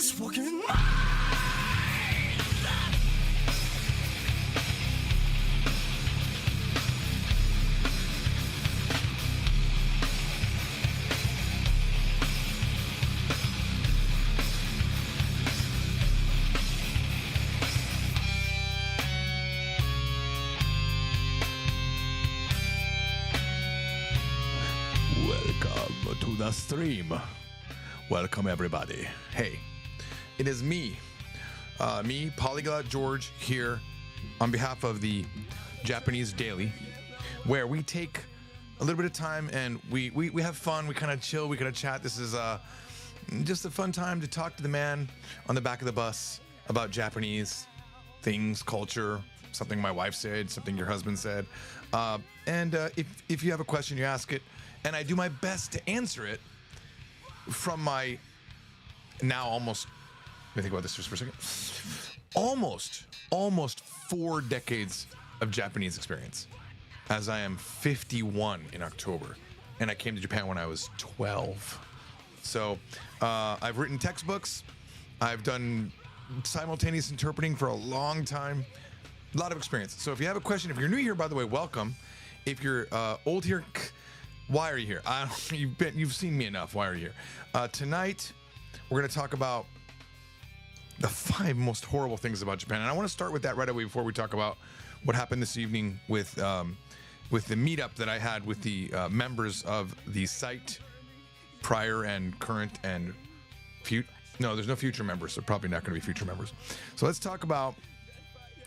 this fucking mind. Welcome to the stream. Welcome everybody. Hey, it is me, Polyglot George, here on behalf of the Japanese Daily, where we take a little bit of time and we have fun, we kind of chill, we kind of chat. This is just a fun time to talk to the man on the back of the bus about Japanese things, culture, something my wife said, something your husband said. And if you have a question, you ask it, and I do my best to answer it from my now almost, let me think about this just for a second, almost 4 decades of Japanese experience, as I am 51 in October, and I came to Japan when I was 12. So I've written textbooks, I've done simultaneous interpreting for a long time, a lot of experience. So if you have a question, if you're new here, by the way, welcome. If you're old here, why are you here? You've seen me enough. Why are you here? Tonight, we're going to talk about the 5 most horrible things about Japan, and I want to start with that right away before we talk about what happened this evening with the meetup that I had with the members of the site, prior and current and future. No, there's no future members, so probably not going to be future members. So let's talk about.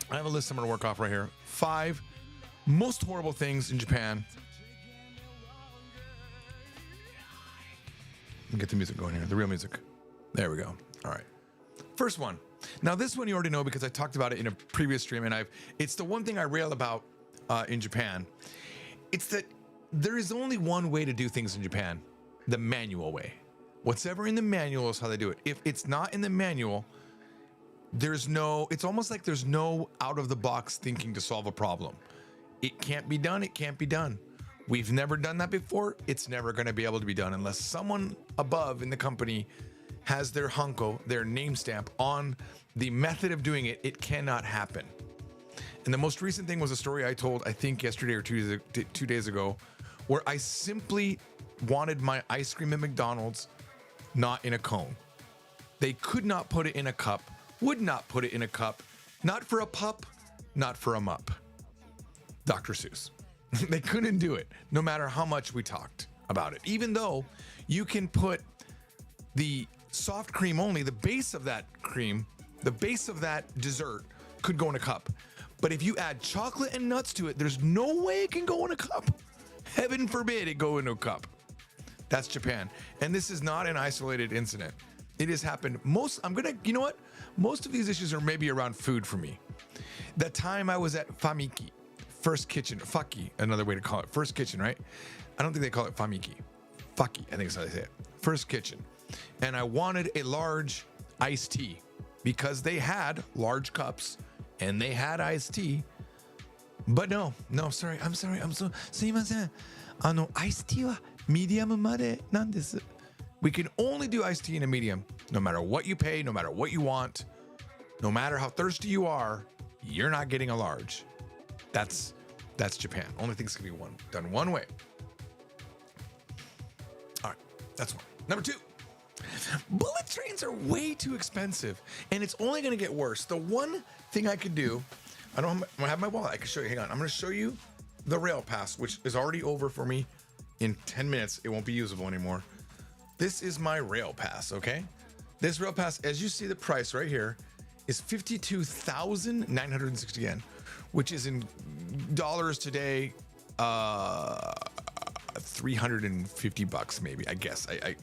I have a list I'm going to work off right here. 5 most horrible things in Japan. Get the music going here, the real music. There we go. All right. First one. Now this one you already know because I talked about it in a previous stream, and it's the one thing I rail about in Japan. It's that there is only one way to do things in Japan, the manual way. What's ever in the manual is how they do it. If it's not in the manual, it's almost like there's no out of the box thinking to solve a problem. It can't be done. It can't be done. We've never done that before. It's never going to be able to be done unless someone above in the company has their hunko, their name stamp on the method of doing it. It cannot happen. And the most recent thing was a story I told, I think yesterday or 2 days ago, where I simply wanted my ice cream at McDonald's not in a cone. They could not put it in a cup, would not put it in a cup, not for a pup, not for a mup. Dr. Seuss. They couldn't do it, no matter how much we talked about it. Even though you can put the soft cream only, the base of that cream, the base of that dessert could go in a cup. But if you add chocolate and nuts to it, there's no way it can go in a cup. Heaven forbid it go into a cup. That's Japan. And this is not an isolated incident. It has happened you know what? Most of these issues are maybe around food for me. The time I was at Famiki, First Kitchen, Faki, another way to call it. First Kitchen, right? I don't think they call it Famiki. Faki, I think that's how they say it. First Kitchen. And I wanted a large iced tea because they had large cups and they had iced tea. But no, sorry. I'm so, すいません。iced tea は medium までなんです。We can only do iced tea in a medium. No matter what you pay, no matter what you want, no matter how thirsty you are, you're not getting a large. That's Japan. Only things can be done one way. All right, that's one. Number 2, bullet trains are way too expensive, and it's only going to get worse. The one thing I could do, I have my wallet. I can show you. Hang on. I'm going to show you the rail pass, which is already over for me in 10 minutes. It won't be usable anymore. This is my rail pass, okay? This rail pass, as you see the price right here, is 52,960 yen, which is in dollars today, $350 maybe, I guess. I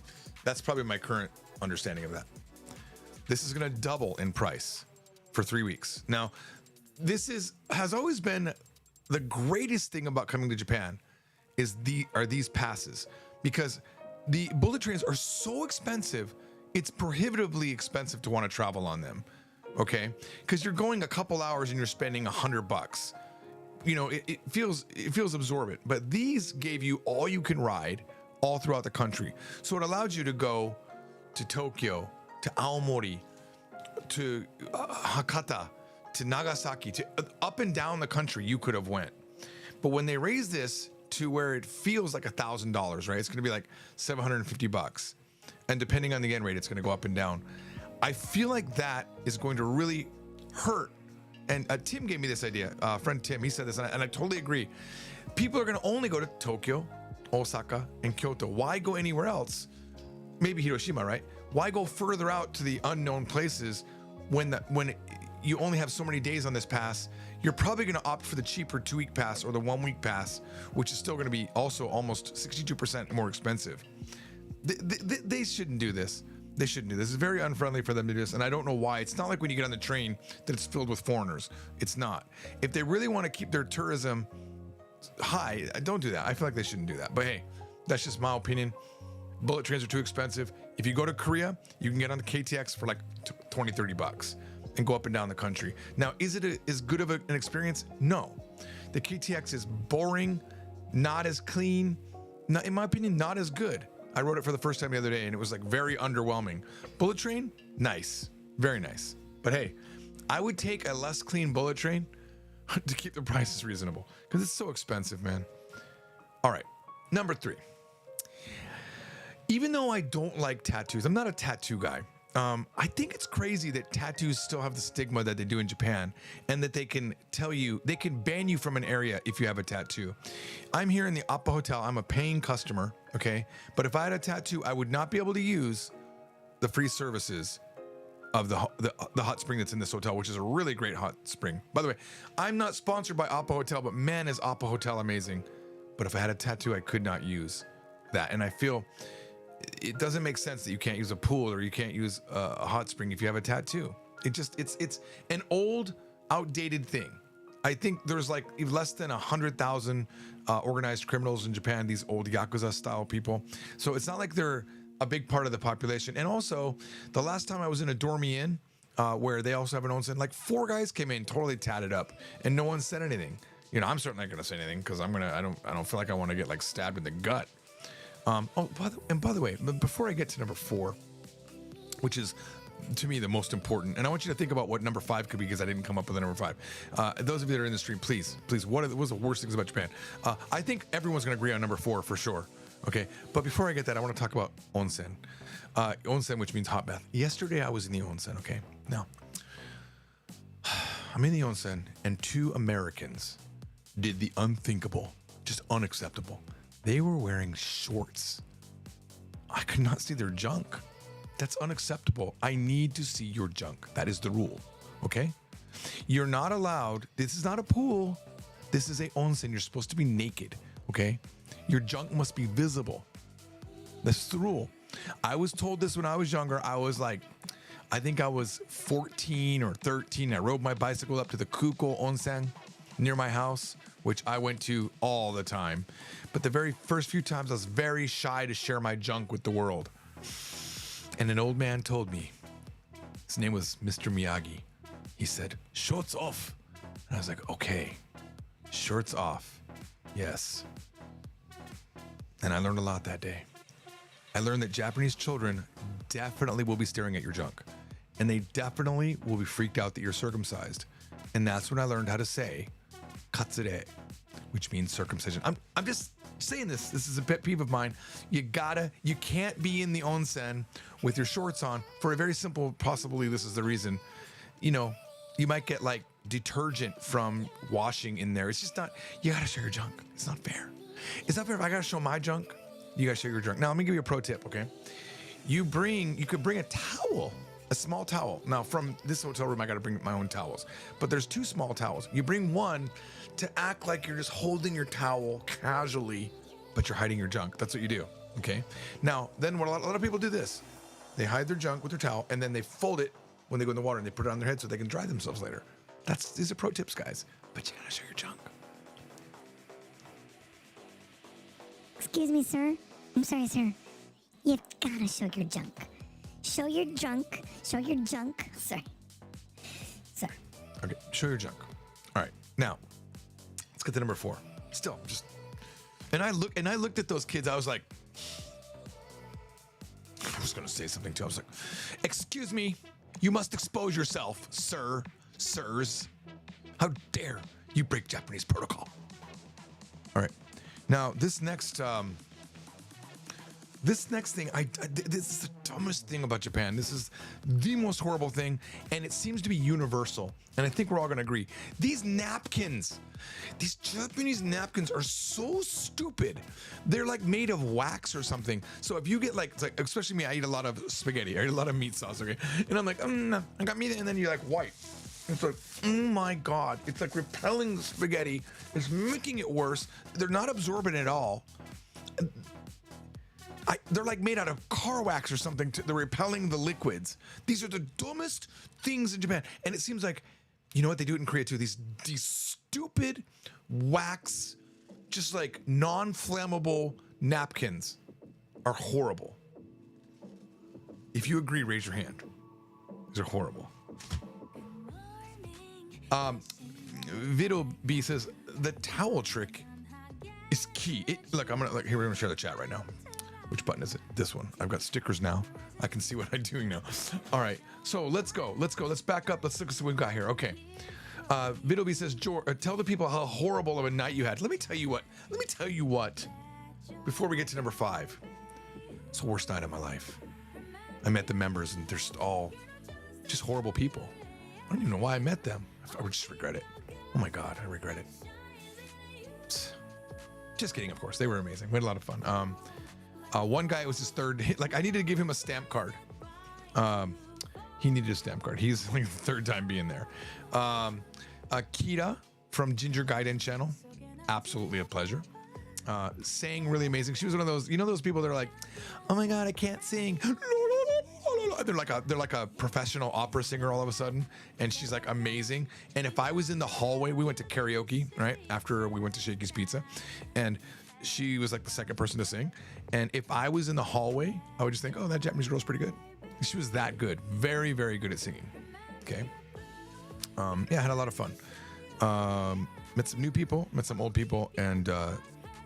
that's probably my current understanding of that. This is going to double in price for 3 weeks. Now, has always been the greatest thing about coming to Japan are these passes, because the bullet trains are so expensive. It's prohibitively expensive to want to travel on them. Okay, because you're going a couple hours and you're spending $100. You know, it feels absorbent. But these gave you all you can ride all throughout the country. So it allowed you to go to Tokyo, to Aomori, to Hakata, to Nagasaki, to up and down the country you could have went. But when they raise this to where it feels like $1,000, right? It's going to be like $750, and depending on the yen rate, it's going to go up and down. I feel like that is going to really hurt. And Tim gave me this idea. Friend Tim, he said this, and I totally agree. People are going to only go to Tokyo, Osaka, and Kyoto. Why go anywhere else? Maybe Hiroshima, right? Why go further out to the unknown places when you only have so many days on this pass? You're probably going to opt for the cheaper 2-week pass or the 1-week pass, which is still going to be also almost 62% more expensive. They shouldn't do this. They shouldn't do this. It's very unfriendly for them to do this, and I don't know why. It's not like when you get on the train that it's filled with foreigners. It's not. If they really want to keep their tourism high, don't do that. I feel like they shouldn't do that. But hey, that's just my opinion. Bullet trains are too expensive. If you go to Korea, you can get on the KTX for like $20-$30 and go up and down the country. Now, is it as good of an experience? No. The KTX is boring, not as clean, not, in my opinion, not as good. I rode it for the first time the other day, and it was like very underwhelming. Bullet train, nice, very nice. But hey, I would take a less clean bullet train to keep the prices reasonable because it's so expensive, man. All right, number 3. Even though I don't like tattoos, I'm not a tattoo guy. I think it's crazy that tattoos still have the stigma that they do in Japan, and that they can ban you from an area if you have a tattoo. I'm here in the Appa Hotel. I'm a paying customer, okay? But if I had a tattoo, I would not be able to use the free services of the hot spring that's in this hotel, which is a really great hot spring. By the way, I'm not sponsored by Appa Hotel, but man, is Appa Hotel amazing. But if I had a tattoo, I could not use that, and I feel it doesn't make sense that you can't use a pool or you can't use a hot spring if you have a tattoo. It's an old, outdated thing. I think there's like less than 100,000 organized criminals in Japan, these old Yakuza style people. So it's not like they're a big part of the population. And also, the last time I was in a dormy inn where they also have an onsen, like 4 guys came in totally tatted up and no one said anything. You know, I'm certainly not gonna say anything because I don't feel like I want to get like stabbed in the gut. By the way, before I get to number 4, which is to me the most important, and I want you to think about what number 5 could be because I didn't come up with a number 5. Those of you that are in the stream, please, what was the worst things about Japan? I think everyone's going to agree on number 4 for sure. Okay, but before I get that, I want to talk about onsen. Onsen, which means hot bath. Yesterday I was in the onsen. Okay, now I'm in the onsen, and 2 Americans did the unthinkable, just unacceptable. They were wearing shorts. I could not see their junk. That's unacceptable. I need to see your junk. That is the rule, okay? You're not allowed. This is not a pool. This is a onsen. You're supposed to be naked, okay? Your junk must be visible. That's the rule. I was told this when I was younger. I was like, I think I was 14 or 13. I rode my bicycle up to the Kuko onsen near my house, which I went to all the time. But the very first few times I was very shy to share my junk with the world. And an old man told me, his name was Mr. Miyagi. He said, shorts off. And I was like, okay, shorts off. Yes. And I learned a lot that day. I learned that Japanese children definitely will be staring at your junk. And they definitely will be freaked out that you're circumcised. And that's when I learned how to say, katsure, which means circumcision. I'm just saying this. This is a pet peeve of mine. You can't be in the onsen with your shorts on for a very simple, possibly this is the reason. You know, you might get like detergent from washing in there. It's just not, you gotta show your junk. It's not fair. It's not fair if I gotta show my junk, you gotta show your junk. Now, let me give you a pro tip, okay? You could bring a towel, a small towel. Now, from this hotel room, I gotta bring my own towels. But there's 2 small towels. You bring one to act like you're just holding your towel casually, but you're hiding your junk. That's what you do, okay? Now, then what a lot of people do this. They hide their junk with their towel, and then they fold it when they go in the water, and they put it on their head so they can dry themselves later. These are pro tips, guys. But you gotta show your junk. Excuse me, sir. I'm sorry, sir. You've gotta show your junk. Show your junk. Show your junk. Sorry. Sir. Okay, show your junk. All right, now, let's get to number 4. Still, just... And I looked at those kids, I was like... I was gonna to say something too. I was like, excuse me, you must expose yourself, sir, sirs. How dare you break Japanese protocol? All right. Now, this next thing, this is the dumbest thing about Japan. This is the most horrible thing, and it seems to be universal. And I think we're all gonna agree. These napkins, these Japanese napkins are so stupid. They're like made of wax or something. So if you get like especially me, I eat a lot of spaghetti. I eat a lot of meat sauce, okay? And I'm like, I got meat, and then you're like white. It's like, oh my God. It's like repelling the spaghetti. It's making it worse. They're not absorbent at all. They're like made out of car wax or something. They're repelling the liquids. These are the dumbest things in Japan. And it seems like, you know what? They do it in Korea too. These stupid wax, just like non-flammable napkins are horrible. If you agree, raise your hand. These are horrible. Vito B says the towel trick is key. Look, we're gonna share the chat right now. Which button is it? This one. I've got stickers now. I can see what I'm doing now. All right, so let's go. Let's back up. Let's look at what we've got here. Okay. Vito B says, tell the people how horrible of a night you had. Let me tell you what. Before we get to number 5, it's the worst night of my life. I met the members, and they're all just horrible people. I don't even know why I met them. I would just regret it. Oh my God, I regret it. Just kidding, of course. They were amazing. We had a lot of fun. One guy, it was his third. Like, I needed to give him a stamp card. He needed a stamp card. He's like the third time being there. Kira from Ginger Gaiden channel. Absolutely a pleasure. Sang really amazing. She was one of those, those people that are like, oh my God, I can't sing. They're like a professional opera singer all of a sudden, and she's like amazing. And if I was in the hallway, we went to karaoke right after we went to Shakey's Pizza, and she was like the second person to sing. And if I was in the hallway, I would just think, oh, that Japanese girl's pretty good. She was that good, very, very good at singing. Okay. Yeah, I had a lot of fun. Met some new people, met some old people, and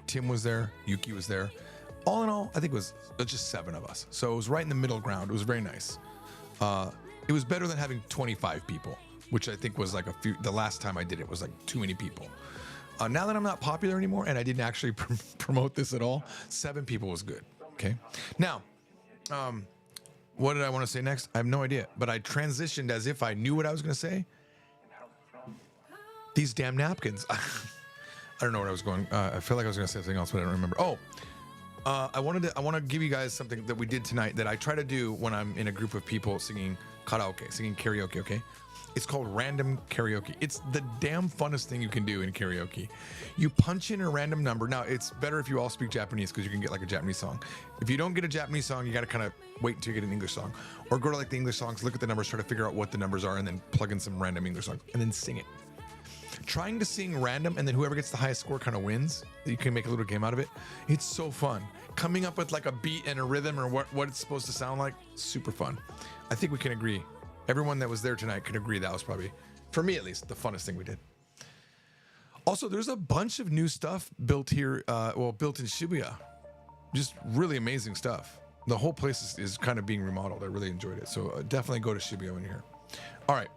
Tim was there, Yuki was there. All in all, I think it was just 7 of us. So it was right in the middle ground. It was very nice. It was better than having 25 people, which I think was like the last time I did it was like too many people. Now that I'm not popular anymore and I didn't actually promote this at all, 7 people was good. Okay. Now, what did I want to say next? I have no idea, but I transitioned as if I knew what I was going to say. These damn napkins. I don't know where I was going. I feel like I was going to say something else, but I don't remember. Oh, I want to give you guys something that we did tonight that I try to do when I'm in a group of people singing karaoke, singing karaoke. Okay. It's called random karaoke. It's the damn funnest thing you can do in karaoke. You punch in a random number. Now, it's better if you all speak Japanese because you can get like a Japanese song. If you don't get a Japanese song, you got to kind of wait until you get an English song. Or go to like the English songs, look at the numbers, try to figure out what the numbers are, and then plug in some random English songs, and then sing it. Trying to sing random, and then whoever gets the highest score kind of wins. You can make a little game out of it. It's so fun. Coming up with like a beat and a rhythm or what it's supposed to sound like, super fun. I think we can agree. Everyone that was there tonight could agree that was probably, for me at least, the funnest thing we did. Also, there's a bunch of new stuff built here, built in Shibuya. Just really amazing stuff. The whole place is kind of being remodeled. I really enjoyed it. So definitely go to Shibuya when you're here. All right.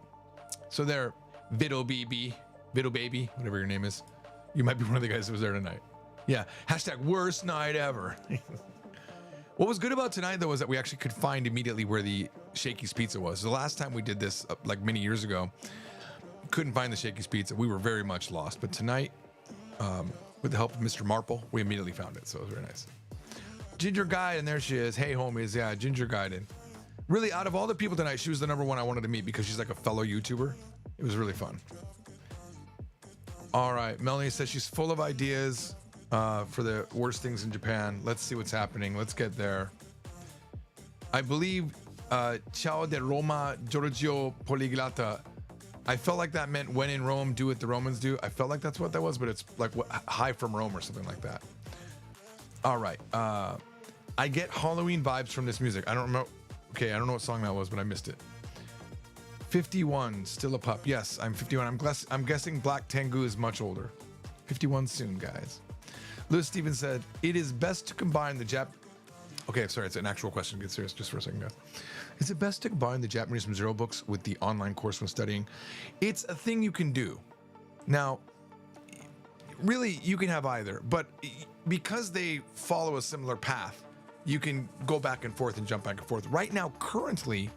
So there, Vito Baby, whatever your name is. You might be one of the guys that was there tonight. Yeah. Hashtag worst night ever. What was good about tonight, though, was that we actually could find immediately where the Shakey's Pizza was. The last time we did this, like many years ago, couldn't find the Shakey's Pizza. We were very much lost. But tonight, with the help of Mr. Marple, we immediately found it. So it was very nice. Ginger Gaiden, there she is. Hey, homies. Yeah, Ginger Gaiden. Really, out of all the people tonight, she was the number one I wanted to meet because she's like a fellow YouTuber. It was really fun. All right. Melanie says she's full of ideas for the worst things in Japan. Let's see what's happening. Let's get there. I believe Ciao de Roma Giorgio Poliglota. I felt like that meant when in Rome, do what the Romans do. I felt like that's what that was, but it's like hi from Rome or something like that. All right. I get Halloween vibes from this music. I don't remember. Okay, I don't know what song that was, but I missed it. 51, still a pup. Yes, I'm 51. I'm guessing Black Tengu is much older. 51 soon, guys. Lewis Stevens said, it is best to combine the Okay, sorry, it's an actual question. Get serious just for a second, guys. Is it best to combine the Japanese from Zero books with the online course when studying? It's a thing you can do. Now, really, you can have either, but because they follow a similar path, you can go back and forth and jump back and forth. Right now, currently,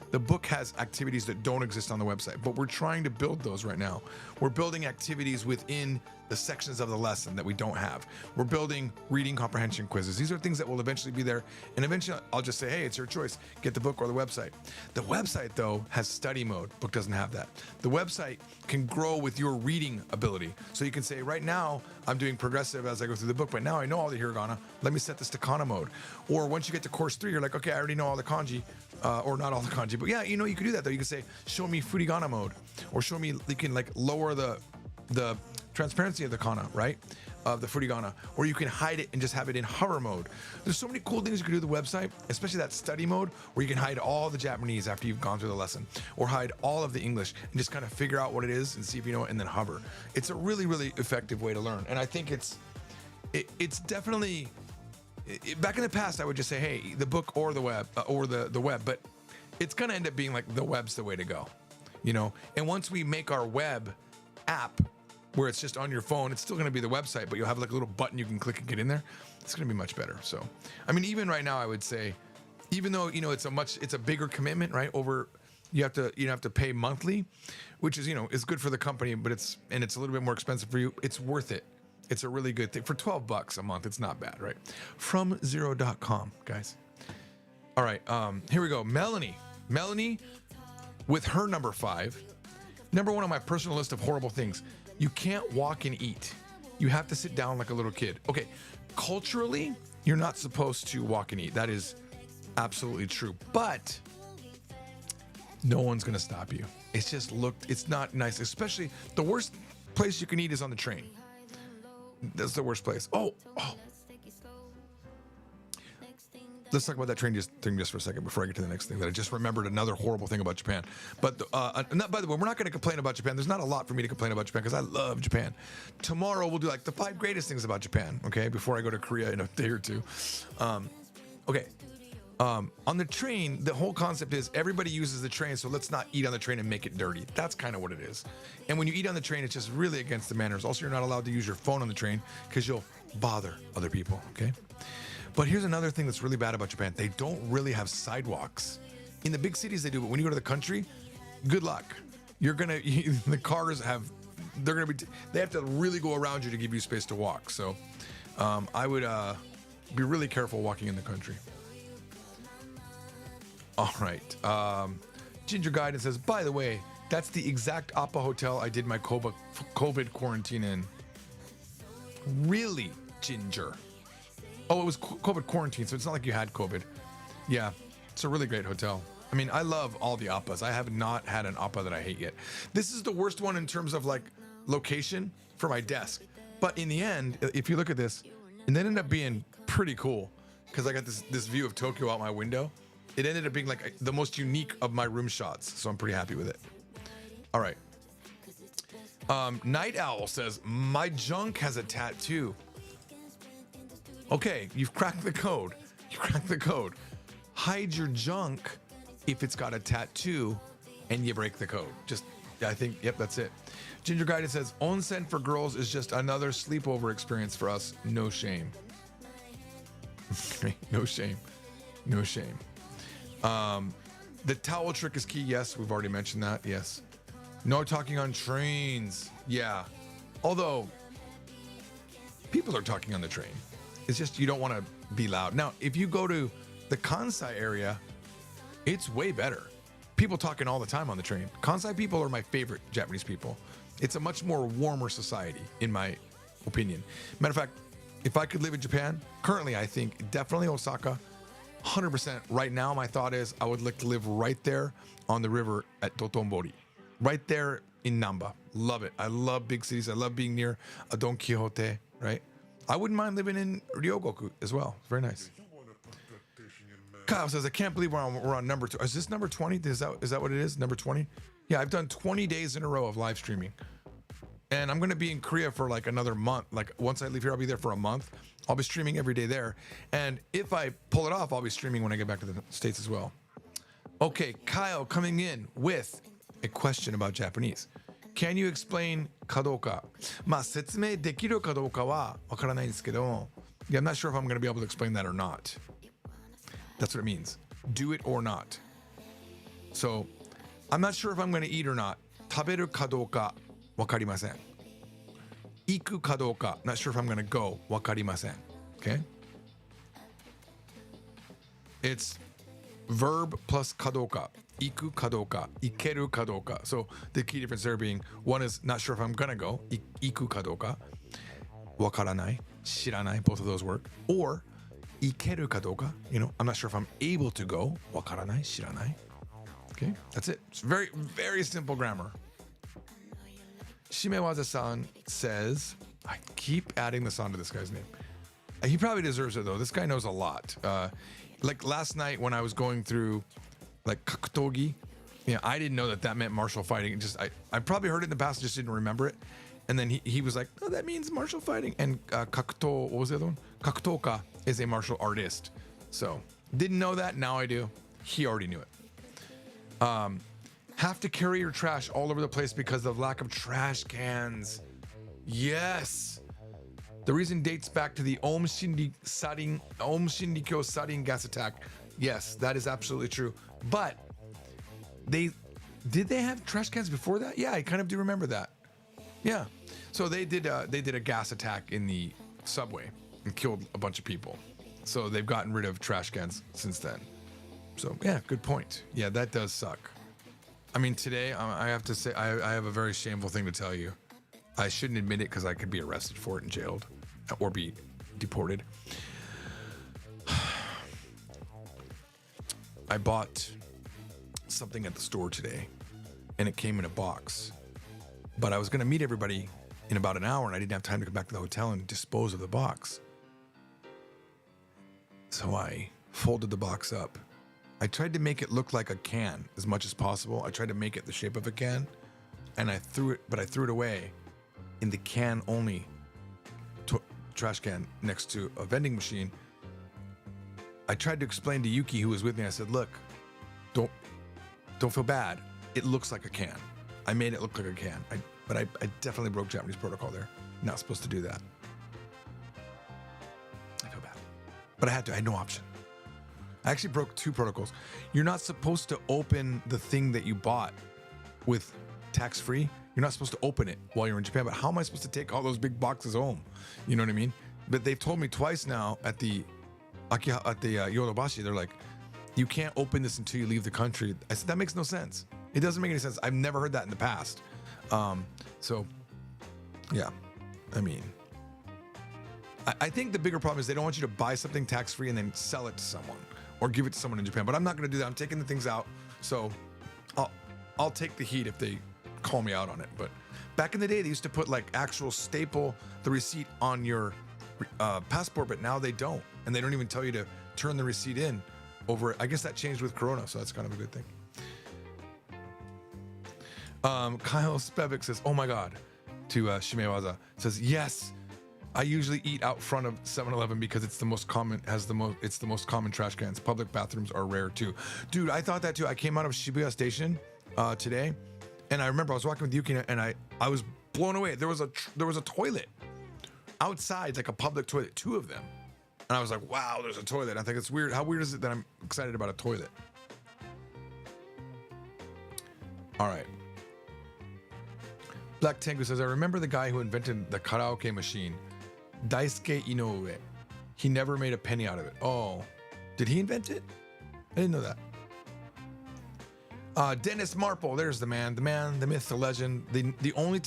the book has activities that don't exist on the website, but we're trying to build those right now. We're building activities within the sections of the lesson that we don't have. We're building reading comprehension quizzes. These are things that will eventually be there. And eventually I'll just say, hey, it's your choice. Get the book or the website. The website though has study mode. Book doesn't have that. The website can grow with your reading ability. So you can say, right now I'm doing progressive as I go through the book, but now I know all the hiragana. Let me set this to kana mode. Or once you get to course 3, you're like, okay, I already know all the kanji. Or not all the kanji, but yeah, you know, you can do that though. You can say, show me furigana mode, or show me, you can like lower the transparency of the kana, right? Of the furigana, or you can hide it and just have it in hover mode. There's so many cool things you can do with the website, especially that study mode where you can hide all the Japanese after you've gone through the lesson, or hide all of the English and just kind of figure out what it is and see if you know it and then hover. It's a really, really effective way to learn. And I think it's definitely, back in the past, I would just say, hey, the book or the web, the web, but it's going to end up being like the web's the way to go, you know? And once we make our web app where it's just on your phone, it's still going to be the website, but you'll have like a little button you can click and get in there. It's going to be much better. So, I mean, even right now, I would say, even though, you know, it's a bigger commitment, right? You have to pay monthly, which is, you know, is good for the company, but it's a little bit more expensive for you. It's worth it. It's a really good thing. For $12 a month, it's not bad, right? From zero.com, guys. All right, here we go. Melanie with her number 5. Number 1 on my personal list of horrible things. You can't walk and eat. You have to sit down like a little kid. Okay, culturally, you're not supposed to walk and eat. That is absolutely true. But no one's gonna stop you. It's not nice. Especially the worst place you can eat is on the train. That's the worst place. Oh. Let's talk about that train thing just for a second before I get to the next thing that I just remembered another horrible thing about Japan. But by the way, we're not going to complain about Japan. There's not a lot for me to complain about Japan because I love Japan. Tomorrow we'll do like the 5 greatest things about Japan, okay, before I go to Korea in a day or two. Okay. On the train, the whole concept is everybody uses the train, so let's not eat on the train and make it dirty. That's kind of what it is. And when you eat on the train, it's just really against the manners. Also, you're not allowed to use your phone on the train because you'll bother other people, okay? But here's another thing that's really bad about Japan. They don't really have sidewalks. In the big cities, they do, but when you go to the country, good luck. The cars they have to really go around you to give you space to walk. So I would be really careful walking in the country. All right. Ginger Gaiden says, by the way, that's the exact Appa hotel I did my COVID quarantine in. Really, Ginger? Oh, it was COVID quarantine, so it's not like you had COVID. Yeah, it's a really great hotel. I mean, I love all the Appas. I have not had an Appa that I hate yet. This is the worst one in terms of like location for my desk. But in the end, if you look at this, it ended up being pretty cool because I got this view of Tokyo out my window. It ended up being like the most unique of my room shots, so I'm pretty happy with it. All right. Night Owl says, my junk has a tattoo. Okay, you've cracked the code. Hide your junk if it's got a tattoo and you break the code. Yep, that's it. Ginger Guided says, onsen for girls is just another sleepover experience for us. No shame. No shame. The towel trick is key. Yes, we've already mentioned that. Yes. No talking on trains. Yeah. Although, people are talking on the train. It's just you don't want to be loud. Now, if you go to the Kansai area, it's way better. People talking all the time on the train. Kansai people are my favorite Japanese people. It's a much more warmer society, in my opinion. Matter of fact, if I could live in Japan, currently I think definitely Osaka, 100%. Right now, my thought is I would like to live right there on the river at Dotonbori. Right there in Namba. Love it. I love big cities. I love being near a Don Quixote, right? I wouldn't mind living in Ryogoku as well. It's very nice. Kyle says, I can't believe we're on number 2. Is this number 20? Is that what it is? Number 20? Yeah, I've done 20 days in a row of live streaming. And I'm going to be in Korea for like another month. Like once I leave here, I'll be there for a month. I'll be streaming every day there. And if I pull it off, I'll be streaming when I get back to the States as well. Okay, Kyle coming in with a question about Japanese. Can you explain kadoka? まあ説明できるかどうかはわからないんですけど、yeah, I'm not sure if I'm going to be able to explain that or not. That's what it means. Do it or not. So, I'm not sure if I'm going to eat or not. 食べるかどうかわかりません。行くかどうか not sure if I'm going to go わかりません。Okay? It's verb plus かどうか。行くかどうか。行けるかどうか。So, the key difference there being one is not sure if I'm going to go 行くかどうか。わからない。知らない. Both of those work. Or 行けるかどうか. You know, I'm not sure if I'm able to go わからない。知らない. Okay, that's it. It's very, very simple grammar. Shimewaza-san says, I keep adding this onto this guy's name. He probably deserves it though. This guy knows a lot. Like last night when I was going through like kakutogi, yeah, I didn't know that meant martial fighting. I probably heard it in the past, just didn't remember it. And then he was like, oh, that means martial fighting. And kakuto, what was the other one? Kakutoka is a martial artist. So didn't know that. Now I do. He already knew it. Have to carry your trash all over the place because of lack of trash cans. Yes. The reason dates back to the Om Shindikyo Sarin gas attack. Yes, that is absolutely true. But did they have trash cans before that? Yeah, I kind of do remember that. Yeah. So they did a gas attack in the subway and killed a bunch of people. So they've gotten rid of trash cans since then. So yeah, good point. Yeah, that does suck. I mean, today I have to say I have a very shameful thing to tell you. I shouldn't admit it because I could be arrested for it and jailed or be deported. I bought something at the store today and it came in a box. But I was going to meet everybody in about an hour and I didn't have time to go back to the hotel and dispose of the box. So I folded the box up. I tried to make it look like a can as much as possible. I tried to make it the shape of a can and I threw it away in the can only trash can next to a vending machine. I tried to explain to Yuki, who was with me, I said, look, don't feel bad. It looks like a can. I made it look like a can. But I definitely broke Japanese protocol there. Not supposed to do that. I feel bad. But I had no option. I actually broke 2 protocols. You're not supposed to open the thing that you bought with tax-free. You're not supposed to open it while you're in Japan. But how am I supposed to take all those big boxes home? You know what I mean? But they've told me twice now at the Yodobashi, they're like, you can't open this until you leave the country. I said, that makes no sense. It doesn't make any sense. I've never heard that in the past. So, yeah, I mean, I think the bigger problem is they don't want you to buy something tax-free and then sell it to someone or give it to someone in Japan. But I'm not going to do that. I'm taking the things out. So I'll take the heat if they call me out on it. But back in the day, they used to put like actual staple the receipt on your passport, but now they don't. And they don't even tell you to turn the receipt in over it. I guess that changed with Corona, so that's kind of a good thing. Kyle Spevik says, oh my God, to Shimewaza, says, yes, I usually eat out front of 7-Eleven because it's the most common, it's the most common trash cans. Public bathrooms are rare too. Dude, I thought that too. I came out of Shibuya Station today, and I remember I was walking with Yuki, and I was blown away. There was a toilet outside, like a public toilet, 2 of them. And I was like, wow, there's a toilet. I think it's weird. How weird is it that I'm excited about a toilet? All right. Black Tengu says, I remember the guy who invented the karaoke machine, Daisuke Inoue. He never made a penny out of it. Oh, did he invent it? I didn't know that. Dennis Marple, there's the man, the myth, the legend. The only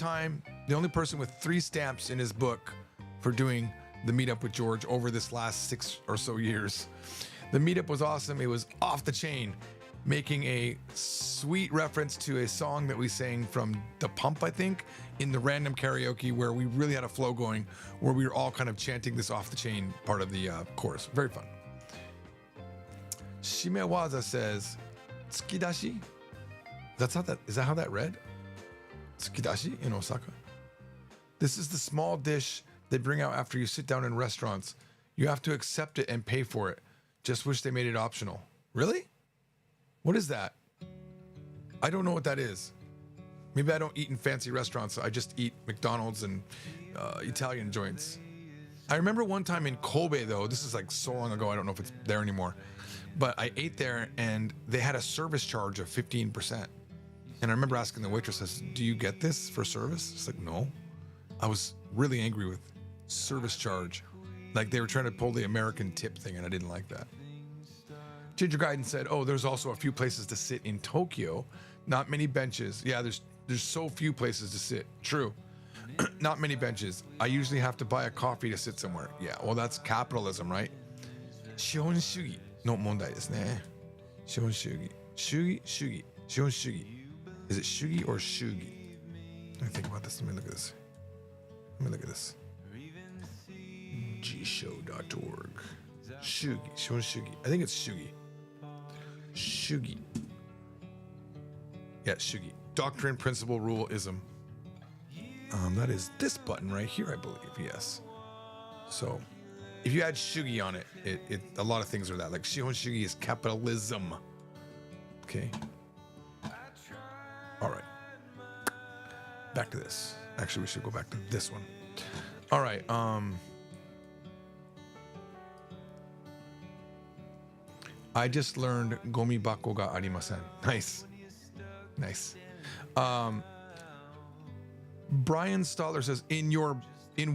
person with 3 stamps in his book for doing the meetup with George over this last 6 or so years. The meetup was awesome. It was off the chain, making a sweet reference to a song that we sang from The Pump, I think, in the random karaoke where we really had a flow going, where we were all kind of chanting this off the chain part of the chorus. Very fun. Shimewaza says, Tsukidashi? Is that how that read? Tsukidashi in Osaka? This is the small dish they bring out after you sit down in restaurants. You have to accept it and pay for it. Just wish they made it optional. Really? What is that? I don't know what that is. Maybe I don't eat in fancy restaurants. I just eat McDonald's and Italian joints. I remember one time in Kobe, though, this is like so long ago, I don't know if it's there anymore, but I ate there and they had a service charge of 15%. And I remember asking the waitress, I said, do you get this for service? She's like, no. I was really angry with service charge. Like they were trying to pull the American tip thing, and I didn't like that. Ginger Gaiden said, oh, there's also a few places to sit in Tokyo. Not many benches. Yeah, there's so few places to sit. True. Not many benches. I usually have to buy a coffee to sit somewhere. Yeah, well, that's capitalism, right? 資本主義の問題ですね。資本主義。主義、主義。資本主義。Is it 主義 or 主義? Let me think about this. Let me look at this. gshow.org. 主義。資本主義. I think it's 主義. 主義. Yeah, 主義. Doctrine, principle, rule, ism. That is this button right here, I believe. Yes. So, if you add shugi on it, a lot of things are that. Like shihon shugi is capitalism. Okay. All right. Back to this. Actually, we should go back to this one. All right. I just learned gomi bako ga arimasen. Nice. Brian Stoller says, in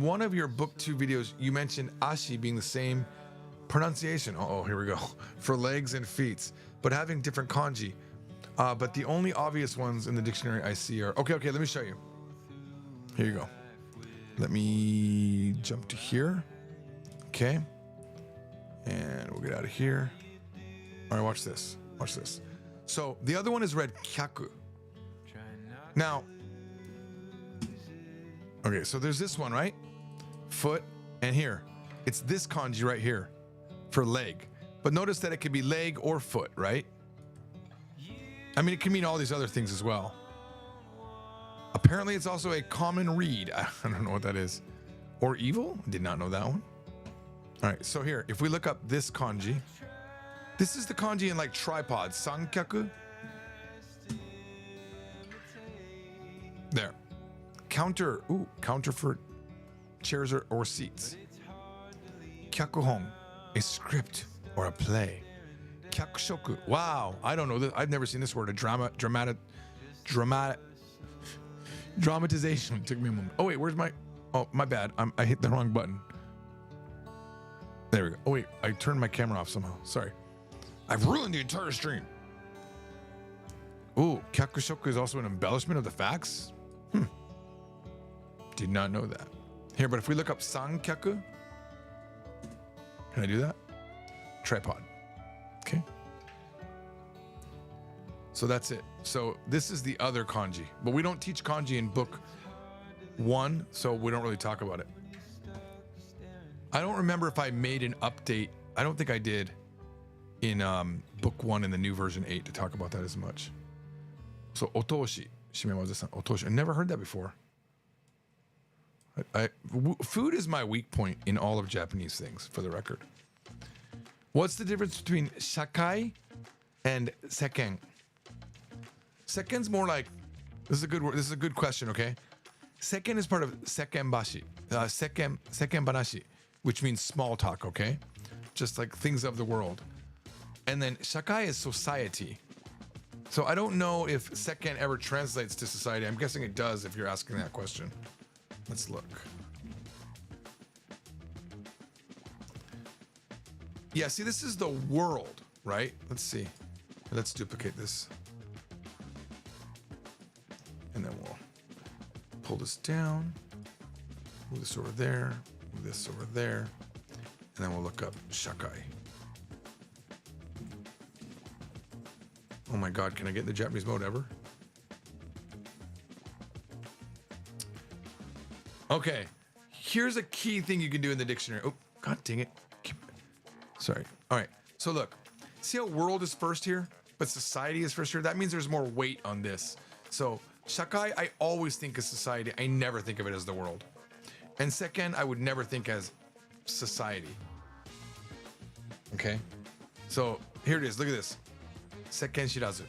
one of your book 2 videos, you mentioned ashi being the same pronunciation. Oh, here we go. For legs and feet, but having different kanji. But the only obvious ones in the dictionary I see are, okay, let me show you. Here you go. Let me jump to here. Okay. And we'll get out of here. All right, watch this. So the other one is read Kaku. Now, okay, so there's this one, right? Foot, and here. It's this kanji right here for leg. But notice that it could be leg or foot, right? I mean, it can mean all these other things as well. Apparently, it's also a common read. I don't know what that is. Or evil? Did not know that one. All right, so here, if we look up this kanji, this is the kanji in like tripods. Sankyaku. There. Counter for chairs or seats. Kyakuhon, a script or a play. Kyakushoku, wow, I don't know this. I've never seen this word. A dramatization. Took me a moment. Oh wait, where's my? Oh, my bad. I hit the wrong button. There we go. Oh wait, I turned my camera off somehow. Sorry. I've ruined the entire stream. Ooh, kyakushoku is also an embellishment of the facts. Did not know that. Here, but if we look up sankyaku, can I do that? Tripod. Okay. So that's it. So this is the other kanji, but we don't teach kanji in book 1, so we don't really talk about it. I don't remember if I made an update. I don't think I did in book 1 in the new version 8 to talk about that as much. So otoshi, shimemazu-san, otoshi. I never heard that before. Food is my weak point in all of Japanese things, for the record. What's the difference between shakai and seken? Seken's more like, this is a good word. This is a good question. Okay, seken is part of sekenbashi, sekenbanashi, which means small talk. Okay, just like things of the world. And then shakai is society. So I don't know if seken ever translates to society. I'm guessing it does if you're asking that question. Let's look. Yeah, see, this is the world, right? Let's see. Let's duplicate this. And then we'll pull this down, move this over there, move this over there, and then we'll look up shakai. Oh my God, can I get in the Japanese mode ever? Okay, here's a key thing you can do in the dictionary. Oh, God dang it. Sorry. All right, so look, see how world is first here, but society is first here? That means there's more weight on this. So shakai, I always think of society. I never think of it as the world. And seken, I would never think as society. Okay? So here it is. Look at this. Seken Shirazu.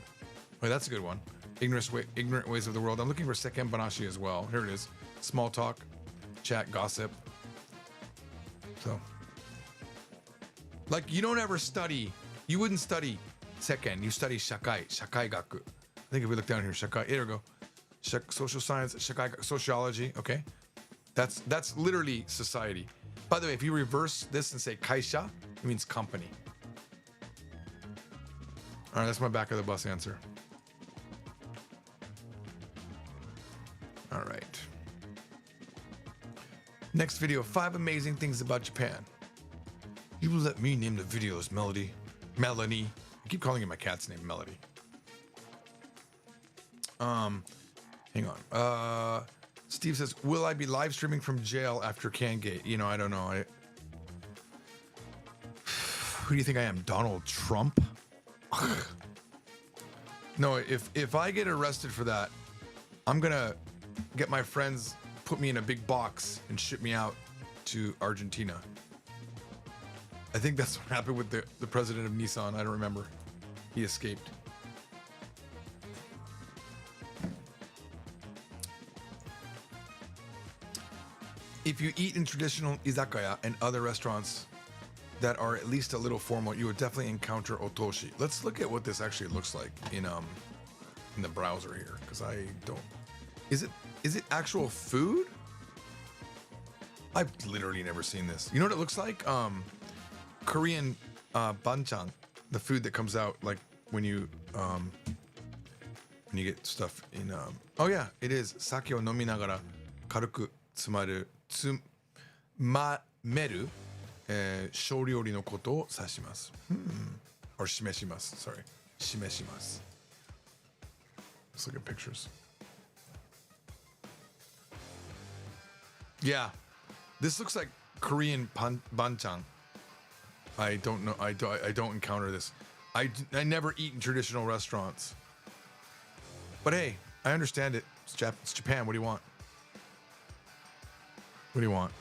Wait, that's a good one. Ignorant ways of the world. I'm looking for seken banashi as well. Here it is. Small talk, chat, gossip. So, like, you don't ever study. You wouldn't study seken. You study shakai gaku. I think if we look down here, shakai. Here we go. Social science, shakai, sociology. Okay, that's literally society. By the way, if you reverse this and say kaisha, it means company. All right, that's my back of the bus answer. All right. Next video, 5 amazing things about Japan. You will let me name the videos, Melanie. I keep calling it my cat's name, Melody. Hang on. Steve says, will I be live streaming from jail after Cangate? You know, I don't know. Who do you think I am, Donald Trump? No, if I get arrested for that, I'm gonna get my friends, put me in a big box and ship me out to Argentina. I think that's what happened with the president of Nissan. I don't remember. He escaped. If you eat in traditional izakaya and other restaurants that are at least a little formal, you would definitely encounter otoshi. Let's look at what this actually looks like in the browser here, because I don't. Is it actual food? I've literally never seen this. You know what it looks like? Korean banchan, the food that comes out like when you get stuff in. Oh yeah, it is sake o nominagara karuku tsumaru tsumameru shōryori no koto o sashimasu. Or shimeshimasu. Sorry, shimeshimasu. Let's look at pictures. Yeah, this looks like Korean banchan. I don't know. I don't encounter this. I never eat in traditional restaurants. But hey, I understand it. It's Japan. What do you want? What do you want?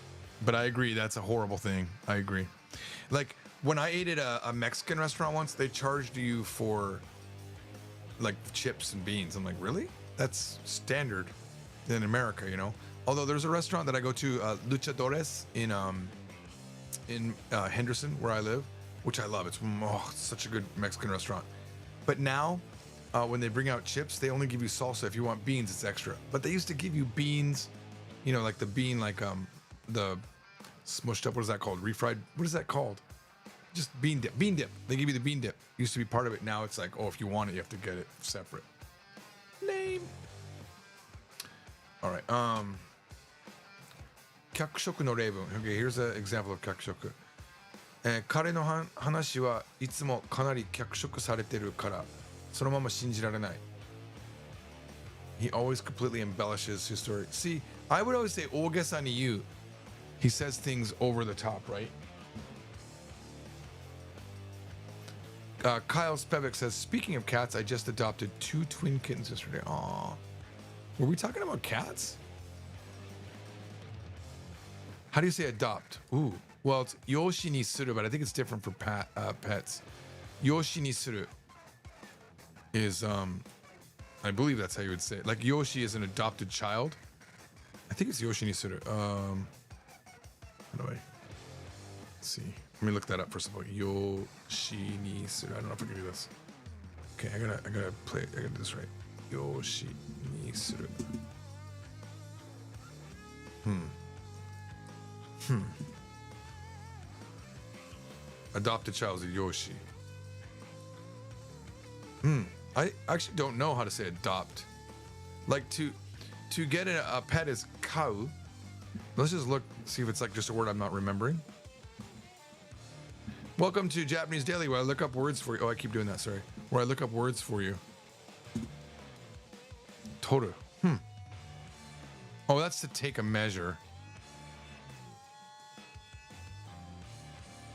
But I agree. That's a horrible thing. I agree. Like when I ate at a Mexican restaurant once, they charged you for like chips and beans. I'm like, really? That's standard in America, you know? Although there's a restaurant that I go to, Luchadores in Henderson, where I live, which I love. It's such a good Mexican restaurant. But now, when they bring out chips, they only give you salsa. If you want beans, it's extra. But they used to give you beans, you know, like the bean, like the smushed up. What is that called? Refried. What is that called? Just bean dip. Bean dip. They give you the bean dip. Used to be part of it. Now it's like, oh, if you want it, you have to get it separate. Lame. All right. Kyakushoku no reibun. Okay, here's an example of kyakushoku. 彼の話はいつもかなり脚色されてるからそのまま信じられない. He always completely embellishes his story. See, I would always say 大げさに言う. He says things over the top, right? Kyle Spevik says, speaking of cats, I just adopted 2 twin kittens yesterday. Aww. Were we talking about cats? How do you say adopt? Ooh. Well, it's Yoshi ni suru, but I think it's different for pets. Yoshi ni suru is, I believe that's how you would say it. Like Yoshi is an adopted child. I think it's Yoshi ni suru. How do I? Let's see. Let me look that up first of all. Yoshi ni suru. I don't know if I can do this. Okay, I gotta play. I gotta do this right. Yoshi ni suru. Adopted child is Yoshi. I actually don't know how to say adopt. Like to get a pet is kau. Let's just look, see if it's like just a word I'm not remembering. Welcome to Japanese Daily, where I look up words for you. Oh, I keep doing that, sorry. Where I look up words for you. Toru. Oh, that's to take a measure.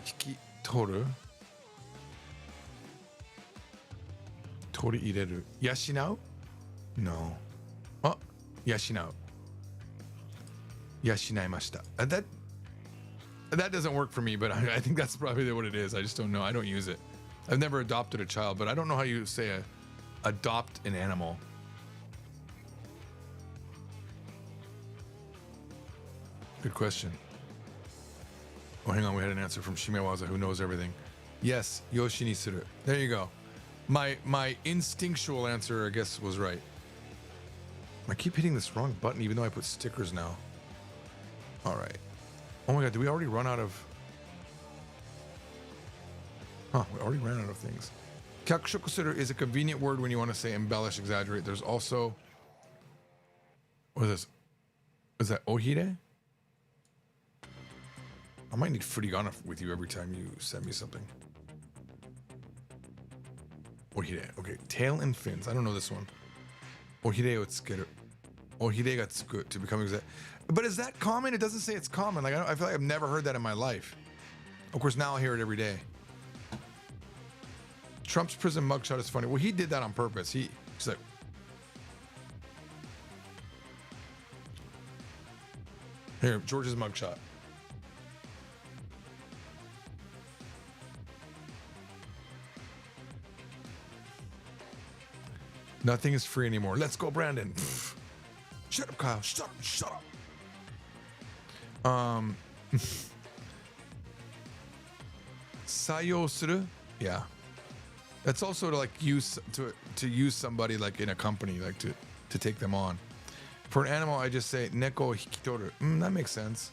Hiki toru. Tori ireru. Yashinau? No. Oh, yashinau. Yashinaimashita. That doesn't work for me, but I think that's probably what it is. I just don't know. I don't use it. I've never adopted a child, but I don't know how you say adopt an animal. Good question. Oh, hang on. We had an answer from Shimewaza, who knows everything. Yes, Yoshi ni suru. There you go. My instinctual answer, I guess, was right. I keep hitting this wrong button, even though I put stickers now. All right. Oh my God, did we already run out of... Huh, we already ran out of things. Kyakushoku suru is a convenient word when you want to say embellish, exaggerate. There's also... What is this? Is that ohire? I might need furigana with you every time you send me something. Ohire. Okay, tail and fins. I don't know this one. Ohire o tsukeru. Ohire ga tsuku to become exact. But is that common? It doesn't say it's common. Like I feel like I've never heard that in my life. Of course, now I hear it every day. Trump's prison mugshot is funny. Well, he did that on purpose. He's like, here, George's mugshot. Nothing is free anymore. Let's go, Brandon. Pfft. Shut up, Kyle. Shut up. Sayo suru? Yeah. That's also to like use to use somebody like in a company, like to take them on. For an animal, I just say neko hikitoru. That makes sense.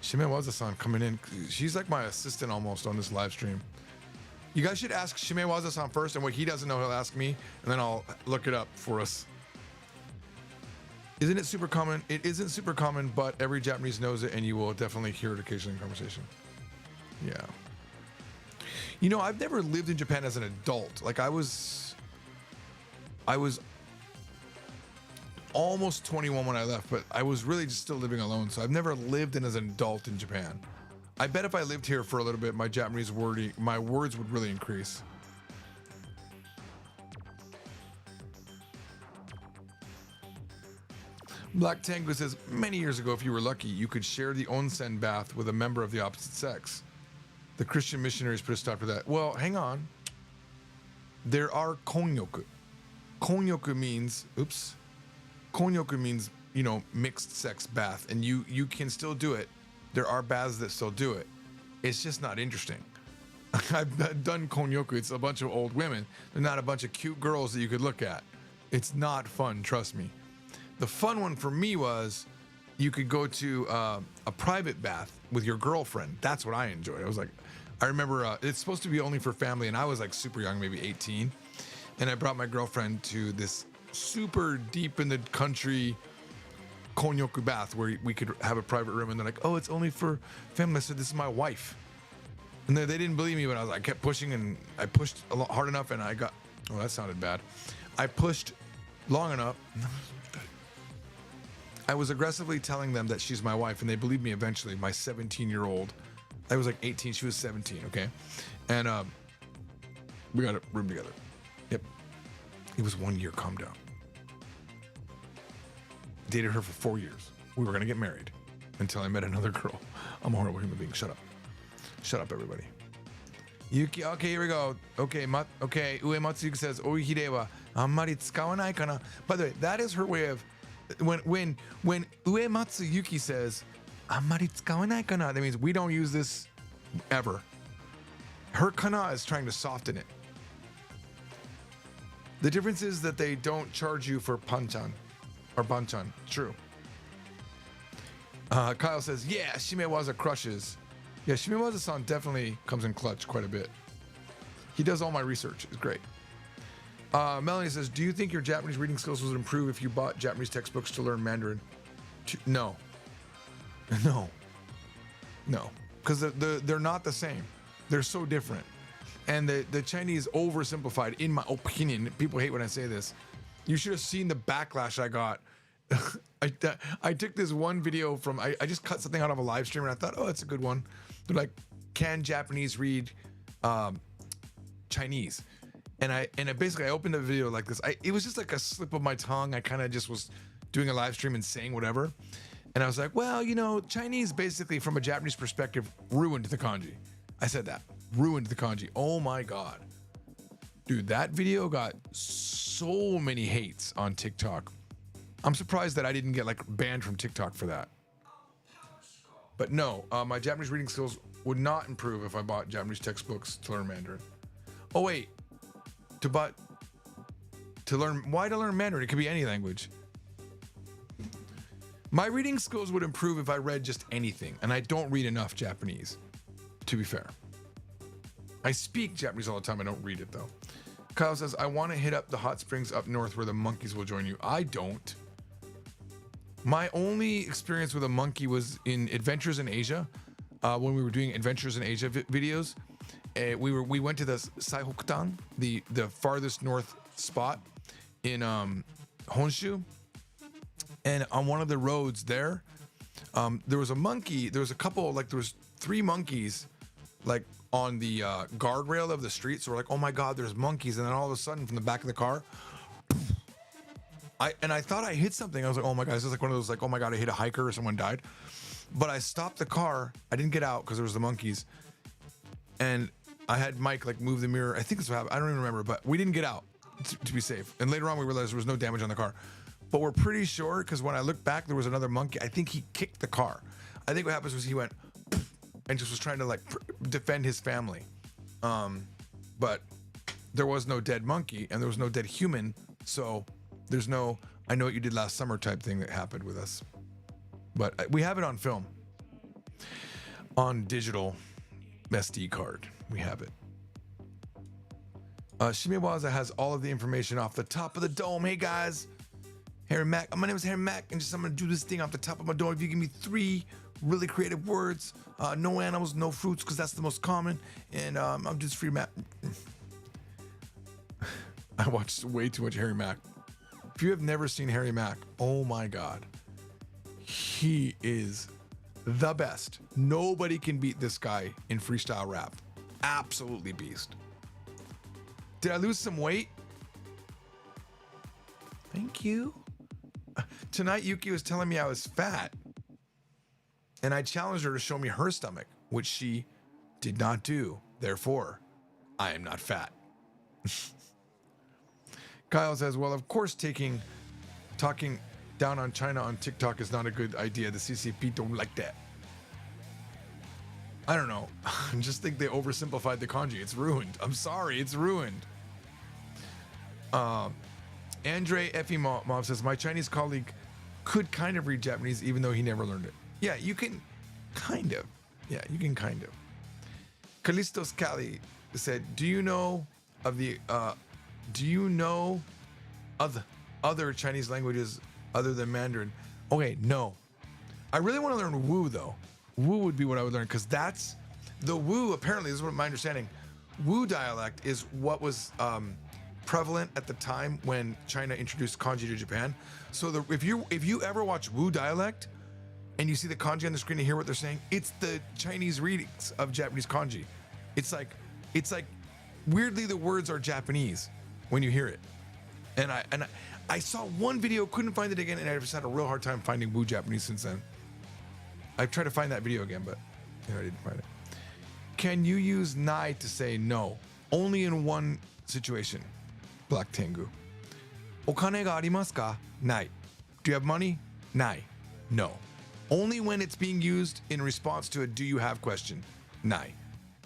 Shimewaza-san coming in. She's like my assistant almost on this live stream. You guys should ask Shimewaza-san first, and what he doesn't know, he'll ask me, and then I'll look it up for us. Isn't it super common? It isn't super common, but every Japanese knows it, and you will definitely hear it occasionally in conversation. Yeah. You know, I've never lived in Japan as an adult. Like I was almost 21 when I left, but I was really just still living alone. So I've never lived in as an adult in Japan. I bet if I lived here for a little bit, my my words would really increase. Black Tango says, many years ago, if you were lucky, you could share the onsen bath with a member of the opposite sex. The Christian missionaries put a stop to that. Well, hang on. There are konyoku. Konyoku means, you know, mixed sex bath, and you can still do it. There are baths that still do it. It's just not interesting. I've done konyoku. It's a bunch of old women. They're not a bunch of cute girls that you could look at. It's not fun, trust me. The fun one for me was you could go to a private bath with your girlfriend. That's what I enjoyed. I remember it's supposed to be only for family, and I was like super young, maybe 18. And I brought my girlfriend to this super deep in the country konyoku bath where we could have a private room, and they're like, oh, it's only for family. I said, this is my wife. And they didn't believe me, but I kept pushing, and I pushed a lot hard enough, and I got, oh, that sounded bad. I pushed long enough. I was aggressively telling them that she's my wife, and they believed me eventually. My 17-year-old, I was like 18, she was 17, okay? And we got a room together. Yep. It was 1 year, calm down. Dated her for 4 years. We were gonna get married until I met another girl. I'm a horrible human being. Shut up. Shut up, everybody. Yuki, okay, here we go. Okay, Ue Matsuyuki says, Oihire wa ammari tsukawanai kana. By the way, that is her way of, when Ue Matsuyuki says, ammari tsukawanai kana, that means we don't use this ever. Her kana is trying to soften it. The difference is that they don't charge you for panchan. Or banchan, true. Kyle says, yeah, Shimewaza crushes. Yeah, Shimewaza-san definitely comes in clutch quite a bit. He does all my research, it's great. Melanie says, do you think your Japanese reading skills would improve if you bought Japanese textbooks to learn Mandarin? No. No. No. Because they're not the same. They're so different. And the Chinese oversimplified, in my opinion. People hate when I say this. You should have seen the backlash I got. I took this one video from, I just cut something out of a live stream, and I thought, oh, it's a good one. They're like, can Japanese read Chinese? And I basically opened the video like this. It was just like a slip of my tongue. I kind of just was doing a live stream and saying whatever. And I was like, well, you know, Chinese basically from a Japanese perspective ruined the kanji. I said that. Ruined the kanji. Oh my God. Dude, that video got so many hates on TikTok. I'm surprised that I didn't get like banned from TikTok for that. But no, my Japanese reading skills would not improve if I bought Japanese textbooks to learn Mandarin. Oh wait, why to learn Mandarin? It could be any language. My reading skills would improve if I read just anything, and I don't read enough Japanese, to be fair. I speak Japanese all the time, I don't read it though. Kyle says, I want to hit up the hot springs up north where the monkeys will join you. I don't. My only experience with a monkey was in Adventures in Asia, when we were doing Adventures in Asia videos. We went to the Saihokutang, the farthest north spot in Honshu, and on one of the roads there was a monkey. There was a couple, like there was 3 monkeys, like on the guardrail of the street. So we're like, oh my God, there's monkeys. And then all of a sudden, from the back of the car, I thought I hit something. I was like, oh my God, this is like one of those like, oh my God, I hit a hiker or someone died. But I stopped the car. I didn't get out because there was the monkeys, and I had Mike like move the mirror. I think that's what happened. I don't even remember, but we didn't get out to be safe. And later on, we realized there was no damage on the car. But we're pretty sure, because when I looked back, there was another monkey. I think he kicked the car. I think what happens was he went and just was trying to like defend his family. But there was no dead monkey and there was no dead human. So there's no, I know what you did last summer type thing that happened with us. But we have it on film, on digital SD card. We have it. Shimewaza has all of the information off the top of the dome. Hey guys, Harry Mack. My name is Harry Mack, and I'm gonna do this thing off the top of my dome. If you give me 3 really creative words, no animals, no fruits, because that's the most common, and I'm just free Mac. I watched way too much Harry Mack. If you have never seen Harry Mack, oh my God, he is the best. Nobody can beat this guy in freestyle rap. Absolutely beast. Did I lose some weight? Thank you. Tonight, Yuki was telling me I was fat, and I challenged her to show me her stomach, which she did not do. Therefore, I am not fat. Kyle says, well, of course, talking down on China on TikTok is not a good idea. The CCP don't like that. I don't know. I just think they oversimplified the kanji. It's ruined. I'm sorry. It's ruined. Andre Effie Mob says, my Chinese colleague could kind of read Japanese even though he never learned it. Yeah, you can kind of. Yeah, you can kind of. Callistos Cali said, do you know of other Chinese languages other than Mandarin? Okay, no. I really want to learn Wu though. Wu would be what I would learn, because that's the Wu. Apparently, this is what my understanding. Wu dialect is what was prevalent at the time when China introduced kanji to Japan. So if you ever watch Wu dialect and you see the kanji on the screen and hear what they're saying, it's the Chinese readings of Japanese kanji. It's like weirdly the words are Japanese when you hear it. And I saw one video, couldn't find it again, and I just had a real hard time finding Wu Japanese since then. I've tried to find that video again, but I didn't find it. Can you use nai to say no? Only in one situation. Black Tengu. Okane ga arimasu ka? Nai. Do you have money? Nai. No. Only when it's being used in response to a do you have question. Nai.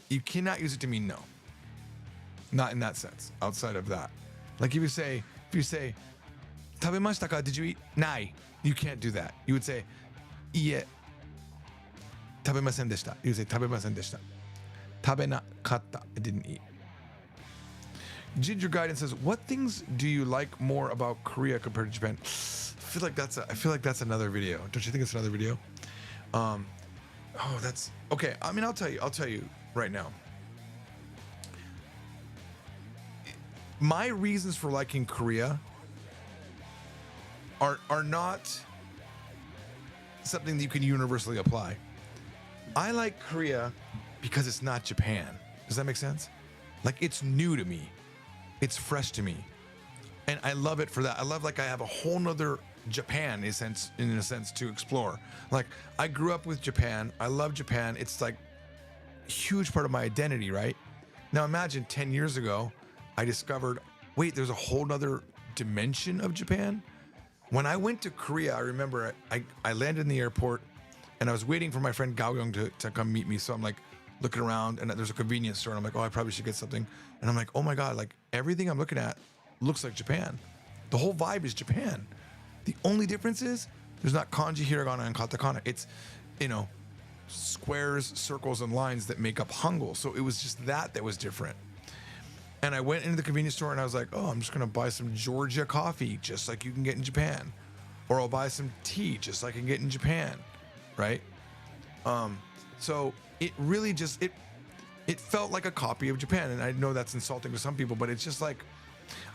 You cannot use it to mean no. Not in that sense. Outside of that. Like if you say, tabemashita ka? Did you eat? Nai. You can't do that. You would say, iie. Tabemasen deshita. You would say, tabemasen deshita. Tabenakatta. I didn't eat. Ginger Gaiden says, what things do you like more about Korea compared to Japan? I feel like that's another video. Don't you think it's another video? That's okay. I mean, I'll tell you right now. My reasons for liking Korea are not something that you can universally apply. I like Korea because it's not Japan. Does that make sense? Like, it's new to me. It's fresh to me. And I love it for that. I love, like, I have a whole nother Japan in a sense to explore. Like I grew up with Japan. I love Japan. It's like a huge part of my identity, right? Now imagine 10 years ago, I discovered, wait, there's a whole nother dimension of Japan. When I went to Korea, I remember I landed in the airport and I was waiting for my friend Gao Young to come meet me. So I'm like looking around and there's a convenience store and I'm like, oh, I probably should get something. And I'm like, oh my God, like everything I'm looking at looks like Japan. The whole vibe is Japan. The only difference is there's not kanji, hiragana, and katakana. It's, squares, circles, and lines that make up Hangul. So it was just that was different. And I went into the convenience store and I was like, oh, I'm just going to buy some Georgia coffee, just like you can get in Japan. Or I'll buy some tea, just like I can get in Japan, right? So it really just, it felt like a copy of Japan. And I know that's insulting to some people, but it's just like,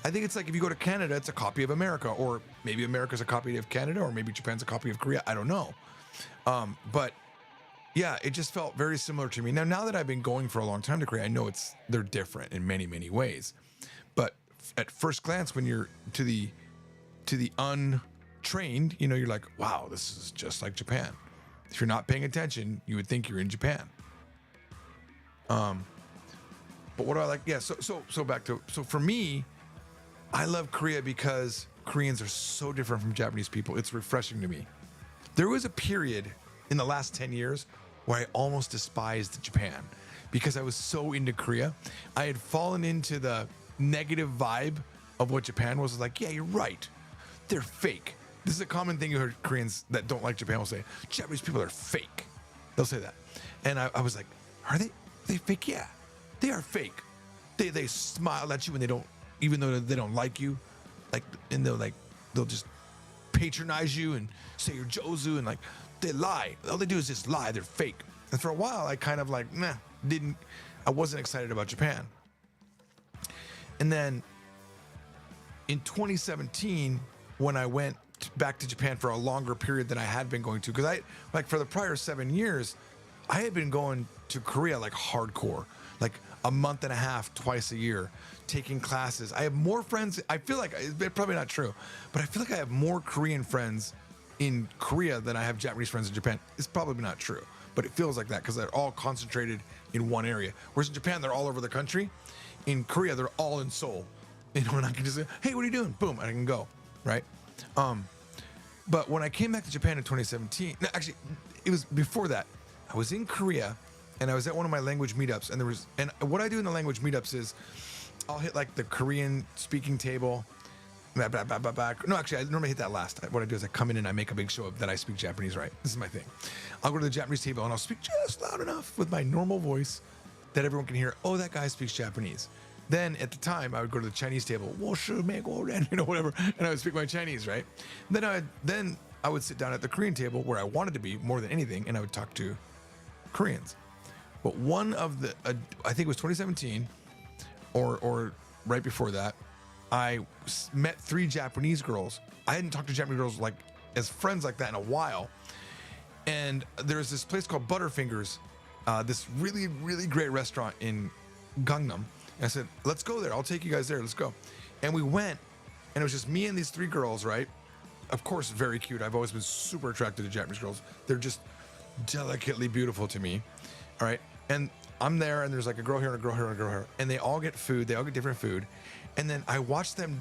I think it's like if you go to Canada, it's a copy of America, or maybe America's a copy of Canada, or maybe Japan's a copy of Korea. I don't know. But yeah, it just felt very similar to me. Now that I've been going for a long time to Korea, I know they're different in many, many ways. But at first glance, when you're to the untrained, you're like, wow, this is just like Japan. If you're not paying attention, you would think you're in Japan. But what do I like? Yeah, so back to, so for me, I love Korea because Koreans are so different from Japanese people. It's refreshing to me. There was a period in the last 10 years where I almost despised Japan because I was so into Korea. I had fallen into the negative vibe of what Japan was. I was like, yeah, you're right. They're fake. This is a common thing you heard Koreans that don't like Japan will say. Japanese people are fake. They'll say that. And I was like, are they fake? Yeah, they are fake. They smile at you when they don't, even though they don't like you. And they'll just patronize you and say you're Jozu, and they lie. All they do is just lie. They're fake. And for a while, I kind of I wasn't excited about Japan. And then in 2017, when I went back to Japan for a longer period than I had been going to, because for the prior 7 years, I had been going to Korea hardcore, a month and a half, twice a year, taking classes. I have more friends. I feel like it's probably not true, but I feel like I have more Korean friends in Korea than I have Japanese friends in Japan. It's probably not true, but it feels like that because they're all concentrated in one area. Whereas in Japan, they're all over the country. In Korea, they're all in Seoul. And I can just say, hey, what are you doing? Boom, and I can go, right? But when I came back to Japan in 2017, no, actually, it was before that. I was in Korea, and I was at one of my language meetups, and what I do in the language meetups is I'll hit the Korean speaking table. No, actually, I normally hit that last. What I do is I come in and I make a big show of that I speak Japanese right. This is my thing. I'll go to the Japanese table and I'll speak just loud enough with my normal voice that everyone can hear, oh, that guy speaks Japanese. Then at the time, I would go to the Chinese table, whatever, and I would speak my Chinese, right? Then I would sit down at the Korean table where I wanted to be more than anything, and I would talk to Koreans. But one of the, I think it was 2017, or right before that, I met 3 Japanese girls. I hadn't talked to Japanese girls as friends like that in a while. And there's this place called Butterfingers, this really, really great restaurant in Gangnam. And I said, let's go there. I'll take you guys there. Let's go. And we went, and it was just me and these 3 girls, right? Of course, very cute. I've always been super attracted to Japanese girls. They're just delicately beautiful to me. All right. And I'm there, and there's a girl here and a girl here and a girl here. And they all get food. They all get different food. And then I watch them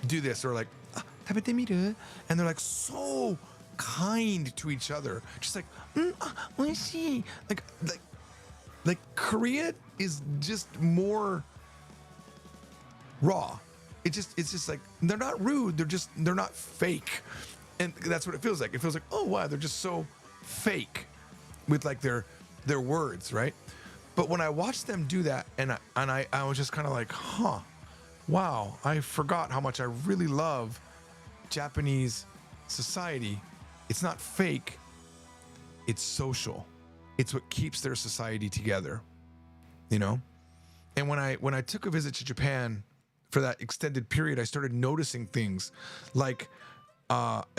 do this. They're like, "Tabete miru?" And they're so kind to each other. Just oishii. Like Korea is just more raw. It's just they're not rude. They're not fake. And that's what it feels like. It feels like, oh wow, they're just so fake with their words, right? But when I watched them do that, and I was just kind of like, huh, wow, I forgot how much I really love Japanese society. It's not fake, it's social. It's what keeps their society together, And when I took a visit to Japan for that extended period, I started noticing things it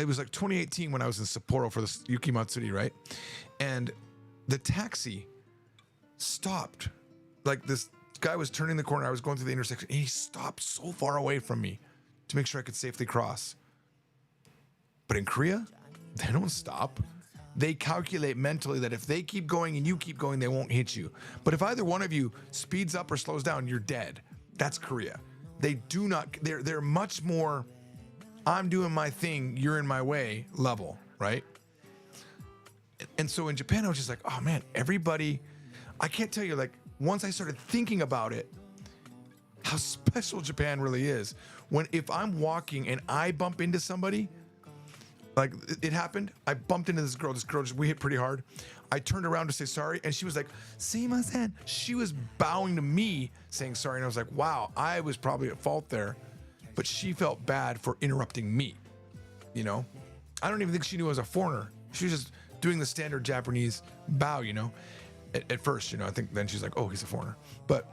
was 2018 when I was in Sapporo for the Yuki Matsuri, right? And the taxi stopped. This guy was turning the corner. I was going through the intersection, and he stopped so far away from me to make sure I could safely cross. But in Korea, they don't stop. They calculate mentally that if they keep going and you keep going, they won't hit you. But if either one of you speeds up or slows down, you're dead. That's Korea. They do not, they're much more, I'm doing my thing, you're in my way level, right? And so in Japan, I was just like, oh man, everybody, I can't tell you, like, once I started thinking about it, how special Japan really is. If I'm walking and I bump into somebody, like it happened, I bumped into this girl, we hit pretty hard. I turned around to say sorry, and she was like, "Sumimasen." She was bowing to me, saying sorry, and I was like, wow, I was probably at fault there, but she felt bad for interrupting me, you know? I don't even think she knew I was a foreigner. She was just doing the standard Japanese bow, you know? At first, you know, I think then she's like, oh, he's a foreigner. But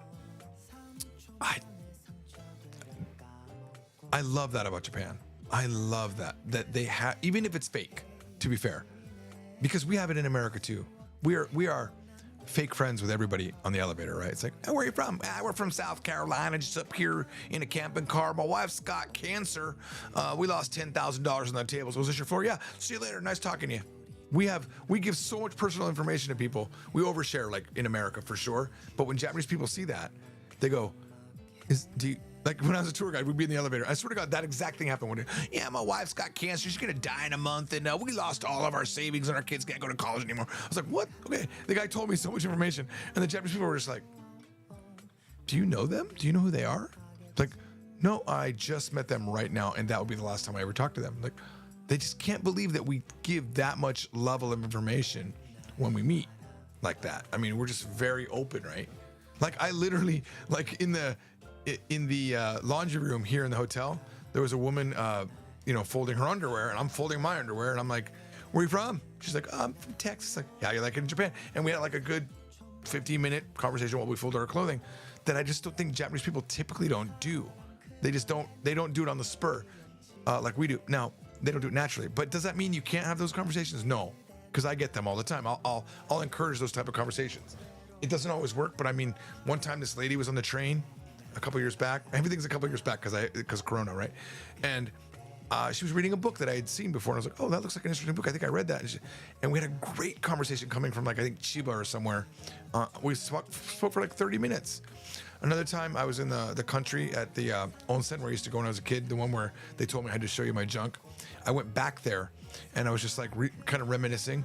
I love that about Japan. I love that they have, even if it's fake, to be fair, because we have it in America too. We are fake friends with everybody on the elevator, right? It's like, oh, where are you from? We're from South Carolina, just up here in a camping car. My wife's got cancer. We lost $10,000 on that table. So was this your floor? Yeah. See you later. Nice talking to you. We give so much personal information to people. We overshare, like in America for sure. But when Japanese people see that, they go, like when I was a tour guide, we'd be in the elevator. I swear to God, that exact thing happened one day. Yeah, my wife's got cancer. She's going to die in a month. And we lost all of our savings and our kids can't go to college anymore. I was like, what? Okay. The guy told me so much information. And the Japanese people were just like, do you know them? Do you know who they are? Like, no, I just met them right now. And that would be the last time I ever talked to them. Like, they just can't believe that we give that much level of information when we meet like that. I mean, we're just very open, right? Like I literally, like in the laundry room here in the hotel, there was a woman, folding her underwear, and I'm folding my underwear, and I'm like, where are you from? She's like, oh, I'm from Texas. Like, yeah, you like it in Japan? And we had like a good 15-minute conversation while we folded our clothing that I just don't think Japanese people typically don't do. They don't do it on the spur like we do. Now, they don't do it naturally, but does that mean you can't have those conversations? No, because I get them all the time. I'll encourage those type of conversations. It doesn't always work, but I mean, one time this lady was on the train a couple years back. Everything's a couple years back because Corona, right? And she was reading a book that I had seen before, and I was like, oh, that looks like an interesting book. I think I read that. And we had a great conversation coming from, like, I think Chiba or somewhere. We spoke for like 30 minutes. Another time I was in the country at the onsen where I used to go when I was a kid, the one where they told me I had to show you my junk. I went back there, and I was just like kind of reminiscing.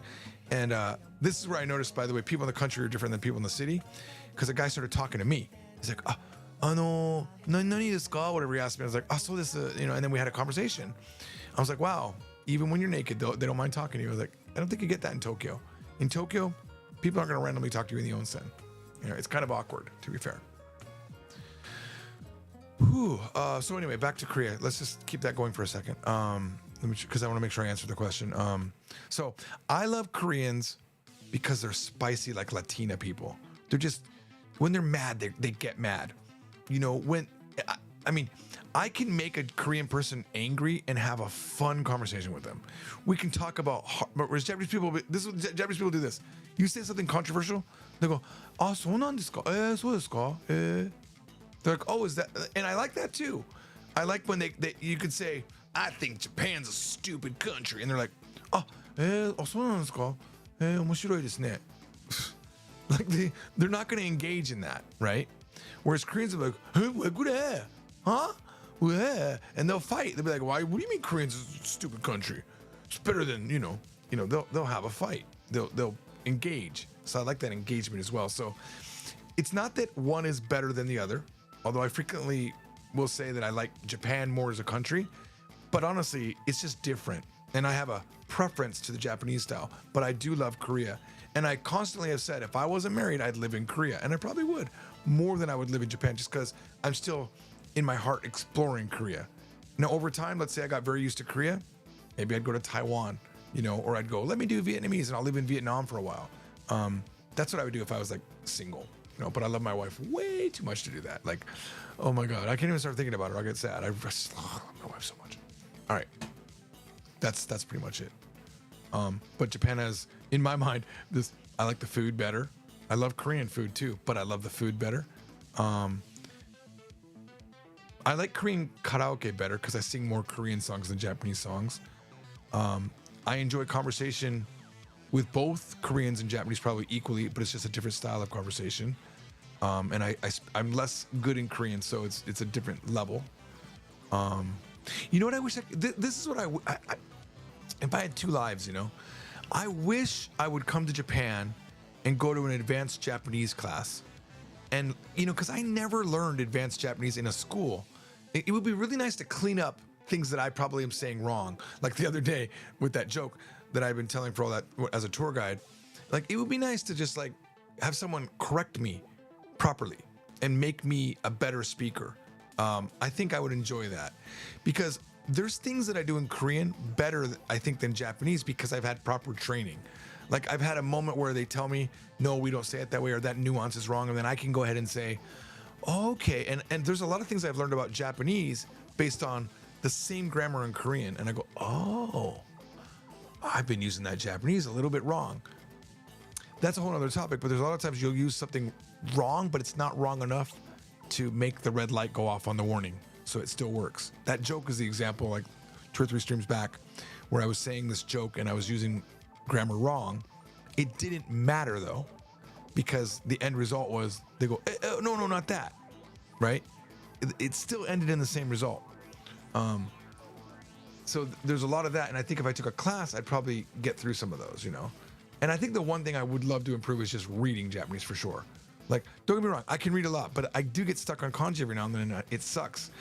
And this is where I noticed, by the way, people in the country are different than people in the city, because a guy started talking to me. He's like, nani desu ka? Whatever he asked me, I was like, so this, and then we had a conversation. I was like, wow, even when you're naked, they don't mind talking to you. I was like, I don't think you get that in Tokyo. In Tokyo, people aren't going to randomly talk to you in the onsen. It's kind of awkward, to be fair. Whew. So anyway, back to Korea. Let's just keep that going for a second. Because I want to make sure I answer the question. So I love Koreans because they're spicy like Latina people. They're just, when they're mad, they get mad. I can make a Korean person angry and have a fun conversation with them. We can talk about, whereas Japanese people do this. You say something controversial, they go, so nan desu ka? So desu ka? They're like, oh, is that? And I like that too. I like when you could say, I think Japan's a stupid country. And they're like, so nan desu ka? 面白いですね. Like they're not going to engage in that, right? Whereas Koreans are like, hey, 왜 그래? Huh? 왜? And they'll fight. They'll be like, why? What do you mean Koreans is a stupid country? It's better than, they'll have a fight. They'll engage. So I like that engagement as well. So it's not that one is better than the other, although I frequently will say that I like Japan more as a country, but honestly, it's just different. And I have a preference to the Japanese style, but I do love Korea. And I constantly have said, if I wasn't married, I'd live in Korea. And I probably would, more than I would live in Japan, just because I'm still, in my heart, exploring Korea. Now, over time, let's say I got very used to Korea, maybe I'd go to Taiwan, or I'd go, let me do Vietnamese, and I'll live in Vietnam for a while. That's what I would do if I was, like, single. But I love my wife way too much to do that. Like, oh my God, I can't even start thinking about her. I'll get sad. I love my wife so much. All right. That's pretty much it. But Japan has, in my mind, this, I like the food better. I love Korean food too, but I love the food better. I like Korean karaoke better because I sing more Korean songs than Japanese songs. I enjoy conversation with both Koreans and Japanese probably equally, but it's just a different style of conversation. And I'm less good in Korean, so it's a different level. You know what I wish this is what I if I had 2 lives, you know, I wish I would come to Japan and go to an advanced Japanese class. And, you know, because I never learned advanced Japanese in a school. It would be really nice to clean up things that I probably am saying wrong. Like the other day with that joke that I've been telling for all that as a tour guide. Like, it would be nice to just like have someone correct me properly and make me a better speaker. I think I would enjoy that, because there's things that I do in Korean better, I think, than Japanese, because I've had proper training. Like, I've had a moment where they tell me, no, we don't say it that way, or that nuance is wrong. And then I can go ahead and say, okay. And there's a lot of things I've learned about Japanese based on the same grammar in Korean. And I go, oh, I've been using that Japanese a little bit wrong. That's a whole other topic, but there's a lot of times you'll use something wrong, but it's not wrong enough to make the red light go off on the warning. So it still works. That joke is the example, like 2 or 3 streams back, where I was saying this joke and I was using grammar wrong. It didn't matter though, because the end result was they go, no, not that, right? It still ended in the same result. So there's a lot of that, and I think if I took a class, I'd probably get through some of those, you know? And I think the one thing I would love to improve is just reading Japanese for sure. Like, don't get me wrong, I can read a lot, but I do get stuck on kanji every now and then, and it sucks.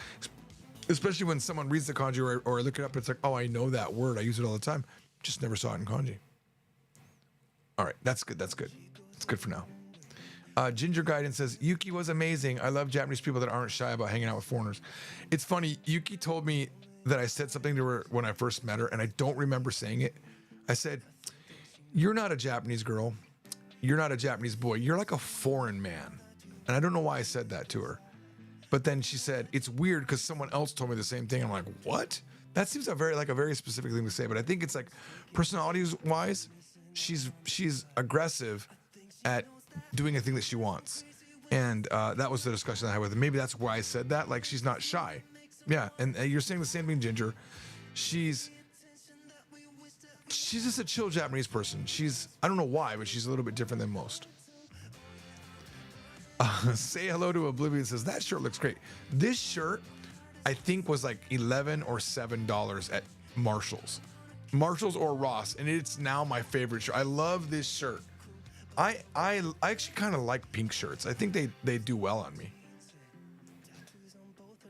Especially when someone reads the kanji or I look it up, it's like, oh, I know that word, I use it all the time. Just never saw it in kanji. All right, that's good. It's good for now. Ginger Gaiden says, Yuki was amazing. I love Japanese people that aren't shy about hanging out with foreigners. It's funny, Yuki told me that I said something to her when I first met her, and I don't remember saying it. I said, you're not a Japanese girl. You're not a Japanese boy. You're like a foreign man. And I don't know why I said that to her. But then she said, it's weird because someone else told me the same thing. I'm like, what? That seems a very specific thing to say. But I think it's like, personalities wise, she's aggressive at doing a thing that she wants. And that was the discussion I had with her. Maybe that's why I said that. Like, she's not shy. Yeah. And you're saying the same thing, Ginger. She's just a chill Japanese person. I don't know why, but she's a little bit different than most. Say hello to Oblivion says, that shirt looks great. This shirt, I think, was like $11 or $7 at Marshall's or Ross, and it's now my favorite shirt. I love this shirt. I actually kind of like pink shirts. I think they do well on me.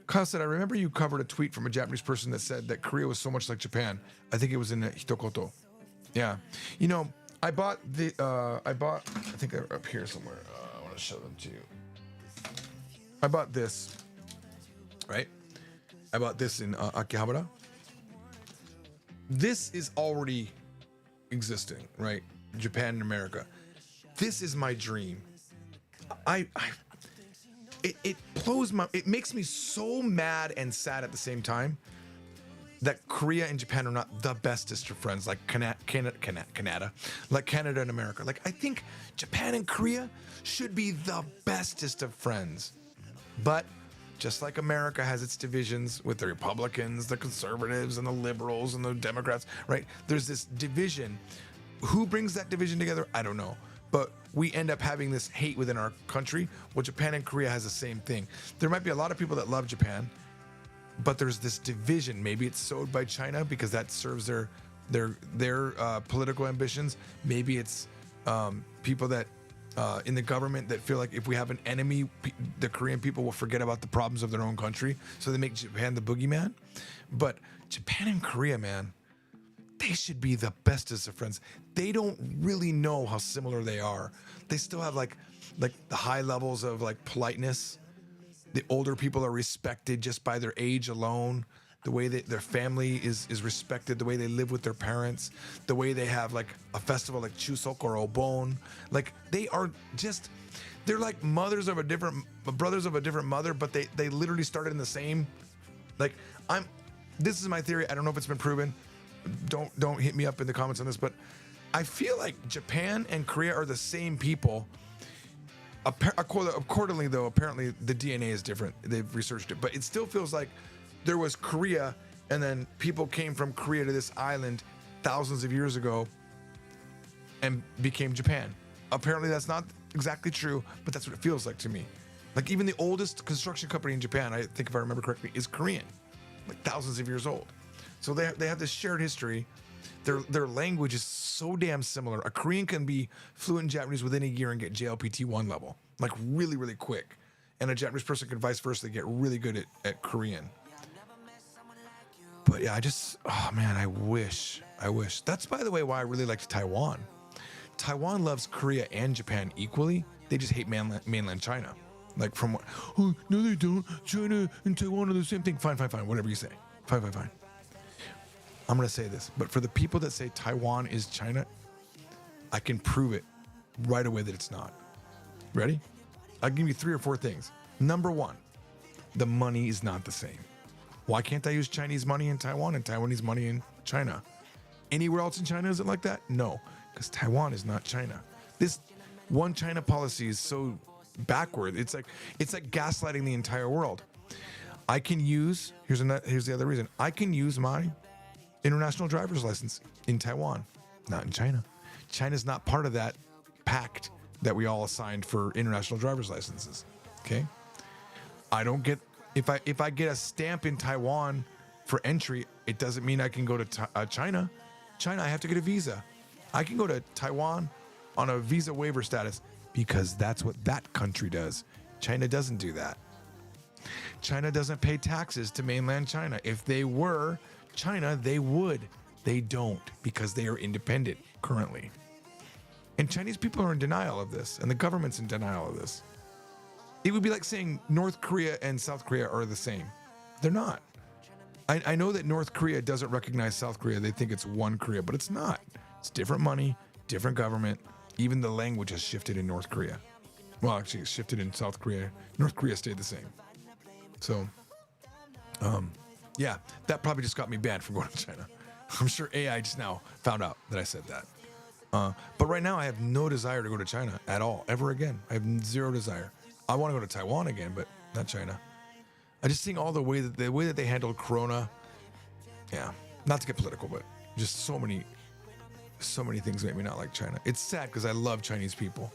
Kyle said, I remember you covered a tweet from a Japanese person that said that Korea was so much like Japan. I think it was in Hitokoto. Yeah. You know, I think they're up here somewhere. I want to show them to you. I bought this, right? I bought this in Akihabara. This is already existing, right? Japan and America. This is my dream. It makes me so mad and sad at the same time that Korea and Japan are not the bestest of friends, like Canada, like Canada and America. Like, I think Japan and Korea should be the bestest of friends. But just like America has its divisions with the Republicans, the conservatives, and the liberals, and the Democrats, right? There's this division. Who brings that division together? I don't know. But we end up having this hate within our country. Well, Japan and Korea has the same thing. There might be a lot of people that love Japan, but there's this division. Maybe it's sowed by China because that serves their political ambitions. Maybe it's people that in the government that feel like if we have an enemy, the Korean people will forget about the problems of their own country. So they make Japan the boogeyman. But Japan and Korea, man, they should be the bestest of friends. They don't really know how similar they are. They still have like the high levels of like politeness. The older people are respected just by their age alone. The way that their family is respected, the way they live with their parents, the way they have like a festival like Chuseok or Obon. Like, they're like brothers of a different mother, but they literally started in the same. Like, this is my theory. I don't know if it's been proven. Don't hit me up in the comments on this, but I feel like Japan and Korea are the same people. Accordingly, though, apparently the DNA is different. They've researched it, but it still feels like there was Korea and then people came from Korea to this island thousands of years ago and became Japan. Apparently that's not exactly true, but that's what it feels like to me. Like even the oldest construction company in Japan, I think if I remember correctly, is Korean, like thousands of years old. So they have this shared history. Their language is so damn similar. A Korean can be fluent in Japanese within a year and get JLPT 1 level, like really, really quick. And a Japanese person can vice versa, get really good at Korean. But yeah, oh man, I wish. That's, by the way, why I really liked Taiwan. Taiwan loves Korea and Japan equally. They just hate mainland China. Like from what? Oh, no, they don't. China and Taiwan are the same thing. Fine. Whatever you say. Fine. I'm going to say this, but for the people that say Taiwan is China, I can prove it right away that it's not. Ready? I'll give you 3 or 4 things. Number 1, the money is not the same. Why can't I use Chinese money in Taiwan and Taiwanese money in China? Anywhere else in China is it like that? No, because Taiwan is not China. This one China policy is so backward. It's like gaslighting the entire world. I can use, here's the other reason. I can use my international driver's license in Taiwan, not in China. China's not part of that pact that we all assigned for international driver's licenses. Okay? I don't get, if I get a stamp in Taiwan for entry, it doesn't mean I can go to China. China, I have to get a visa. I can go to Taiwan on a visa waiver status because that's what that country does. China doesn't do that. China doesn't pay taxes to mainland China. If they were China, they would. They don't because they are independent currently. And Chinese people are in denial of this, and the government's in denial of this. It would be like saying North Korea and South Korea are the same. They're not. I know that North Korea doesn't recognize South Korea. They think it's one Korea, but it's not. It's different money, different government. Even the language has shifted in North Korea. Well, actually, it's shifted in South Korea. North Korea stayed the same. So, yeah, that probably just got me banned from going to China. I'm sure AI just now found out that I said that. But right now, I have no desire to go to China at all, ever again. I have zero desire. I want to go to Taiwan again, but not China. I just think all the way that they handled Corona, yeah, not to get political, but just so many things make me not like China. It's sad because I love Chinese people,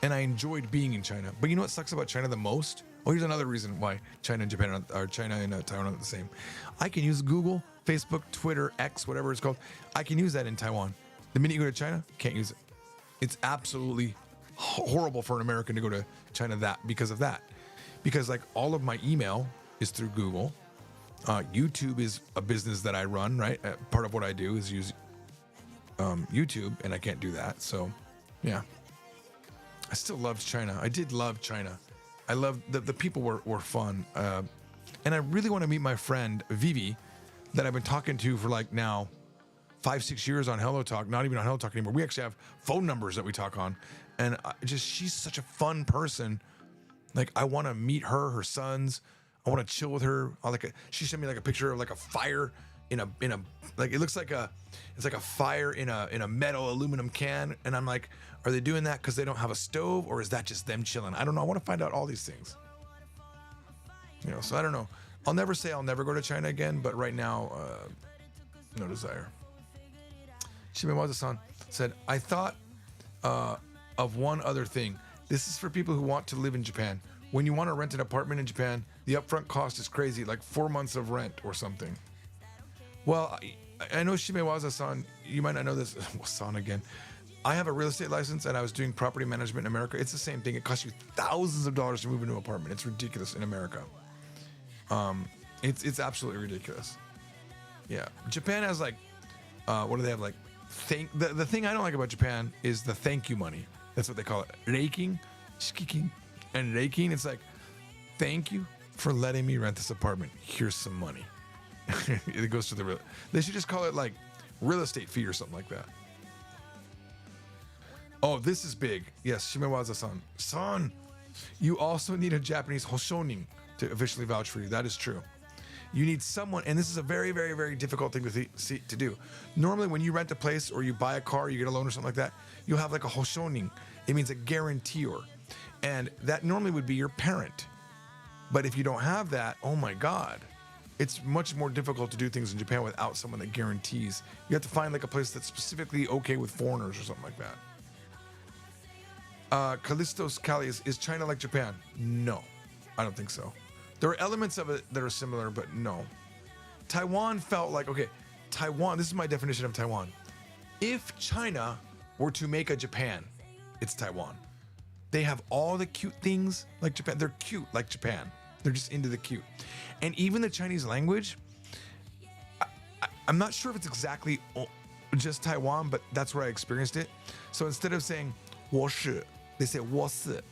and I enjoyed being in China. But you know what sucks about China the most? Oh, here's another reason why China and Japan or China and Taiwan are not the same. I can use Google, Facebook, Twitter, X, whatever it's called. I can use that in Taiwan. The minute you go to China, can't use it. It's absolutely horrible for an American to go to China because of that. Because like all of my email is through Google. YouTube is a business that I run, right? Part of what I do is use YouTube, and I can't do that. So, yeah. I still loved China. I did love China. I loved the people were fun. And I really want to meet my friend Vivi that I've been talking to for like now 5-6 years on Hello Talk, not even on Hello Talk anymore. We actually have phone numbers that we talk on. And she's such a fun person. Like I want to meet her sons. I want to chill with her. She sent me like a picture of like a fire in a like it looks like it's like a fire in a metal aluminum can, and I'm like, are they doing that because they don't have a stove, or is that just them chilling? I don't know. I want to find out all these things. You know, so I don't know. I'll never say I'll never go to China again, but right now, no desire. Shimewaza-san said, I thought of one other thing. This is for people who want to live in Japan. When you want to rent an apartment in Japan, the upfront cost is crazy, like 4 months of rent or something. Well, I know Shimewaza-san, you might not know this. San again. I have a real estate license and I was doing property management in America. It's the same thing. It costs you thousands of dollars to move into an apartment. It's ridiculous in America. It's absolutely ridiculous. Yeah. Japan has like, what do they have? Like, the thing I don't like about Japan is the thank you money. That's what they call it. Reiking, shikiking, and reiking. It's like, thank you for letting me rent this apartment. Here's some money. It goes to the they should just call it like real estate fee or something like that. Oh, this is big. Yes, Shimewaza-san. Son, you also need a Japanese hoshonin to officially vouch for you. That is true. You need someone, and this is a very, very, very difficult thing to do. Normally, when you rent a place or you buy a car, you get a loan or something like that, you'll have like a hoshonin. It means a guarantor. And that normally would be your parent. But if you don't have that, oh my God, it's much more difficult to do things in Japan without someone that guarantees. You have to find like a place that's specifically okay with foreigners or something like that. Callistos Cali is China like Japan? No, I don't think so. There are elements of it that are similar, but no. Taiwan felt like, okay, Taiwan, this is my definition of Taiwan. If China were to make a Japan, it's Taiwan. They have all the cute things like Japan. They're cute like Japan. They're just into the cute. And even the Chinese language, I'm not sure if it's exactly just Taiwan, but that's where I experienced it. So instead of saying 我是, they say 我是,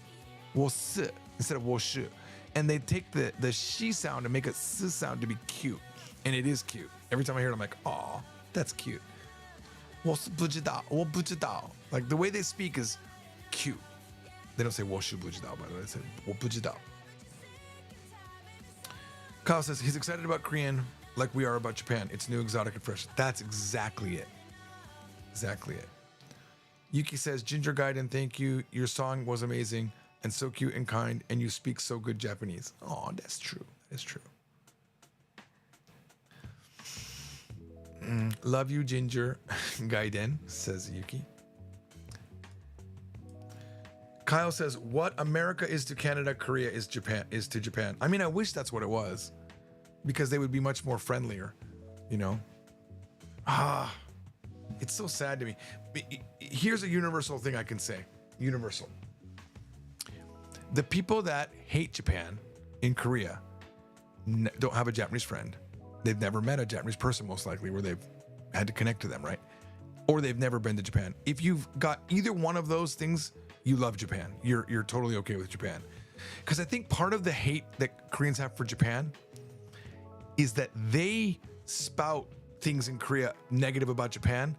我是 instead of 我是. And they take the she sound and make a s sound to be cute. And it is cute. Every time I hear it, I'm like, aw, that's cute. 我是不知道, 我不知道. Like the way they speak is cute. They don't say 我是不知道, by the way. They say 我不知道. Kyle says he's excited about Korean like we are about Japan. It's new, exotic, and fresh. That's exactly it. Exactly it. Yuki says, Ginger Gaiden, thank you. Your song was amazing and so cute and kind, and you speak so good Japanese. Oh, that's true. That's true. Love you, Ginger Gaiden, says Yuki. Kyle says, what America is to Canada, Korea is to Japan. I mean, I wish that's what it was, because they would be much more friendlier, you know? It's so sad to me. Here's a universal thing I can say. Universal. The people that hate Japan in Korea don't have a Japanese friend. They've never met a Japanese person, most likely, where they've had to connect to them, right? Or they've never been to Japan. If you've got either one of those things, you love Japan. You're totally okay with Japan. Because I think part of the hate that Koreans have for Japan is that they spout things in Korea negative about Japan.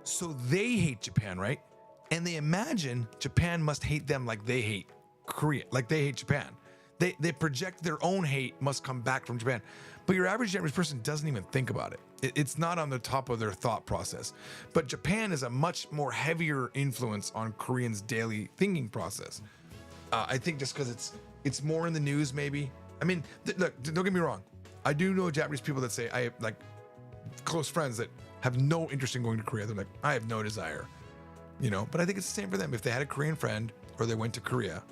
So they hate Japan, right? And they imagine Japan must hate them like they hate Korea, like they hate Japan. They project their own hate must come back from Japan. But your average Japanese person doesn't even think about it. It's not on the top of their thought process. But Japan is a much more heavier influence on Koreans' daily thinking process. I think just because it's more in the news, maybe. I mean, look, don't get me wrong. I do know Japanese people that say, I have like close friends that have no interest in going to Korea. They're like, I have no desire, you know. But I think it's the same for them. If they had a Korean friend or they went to Korea,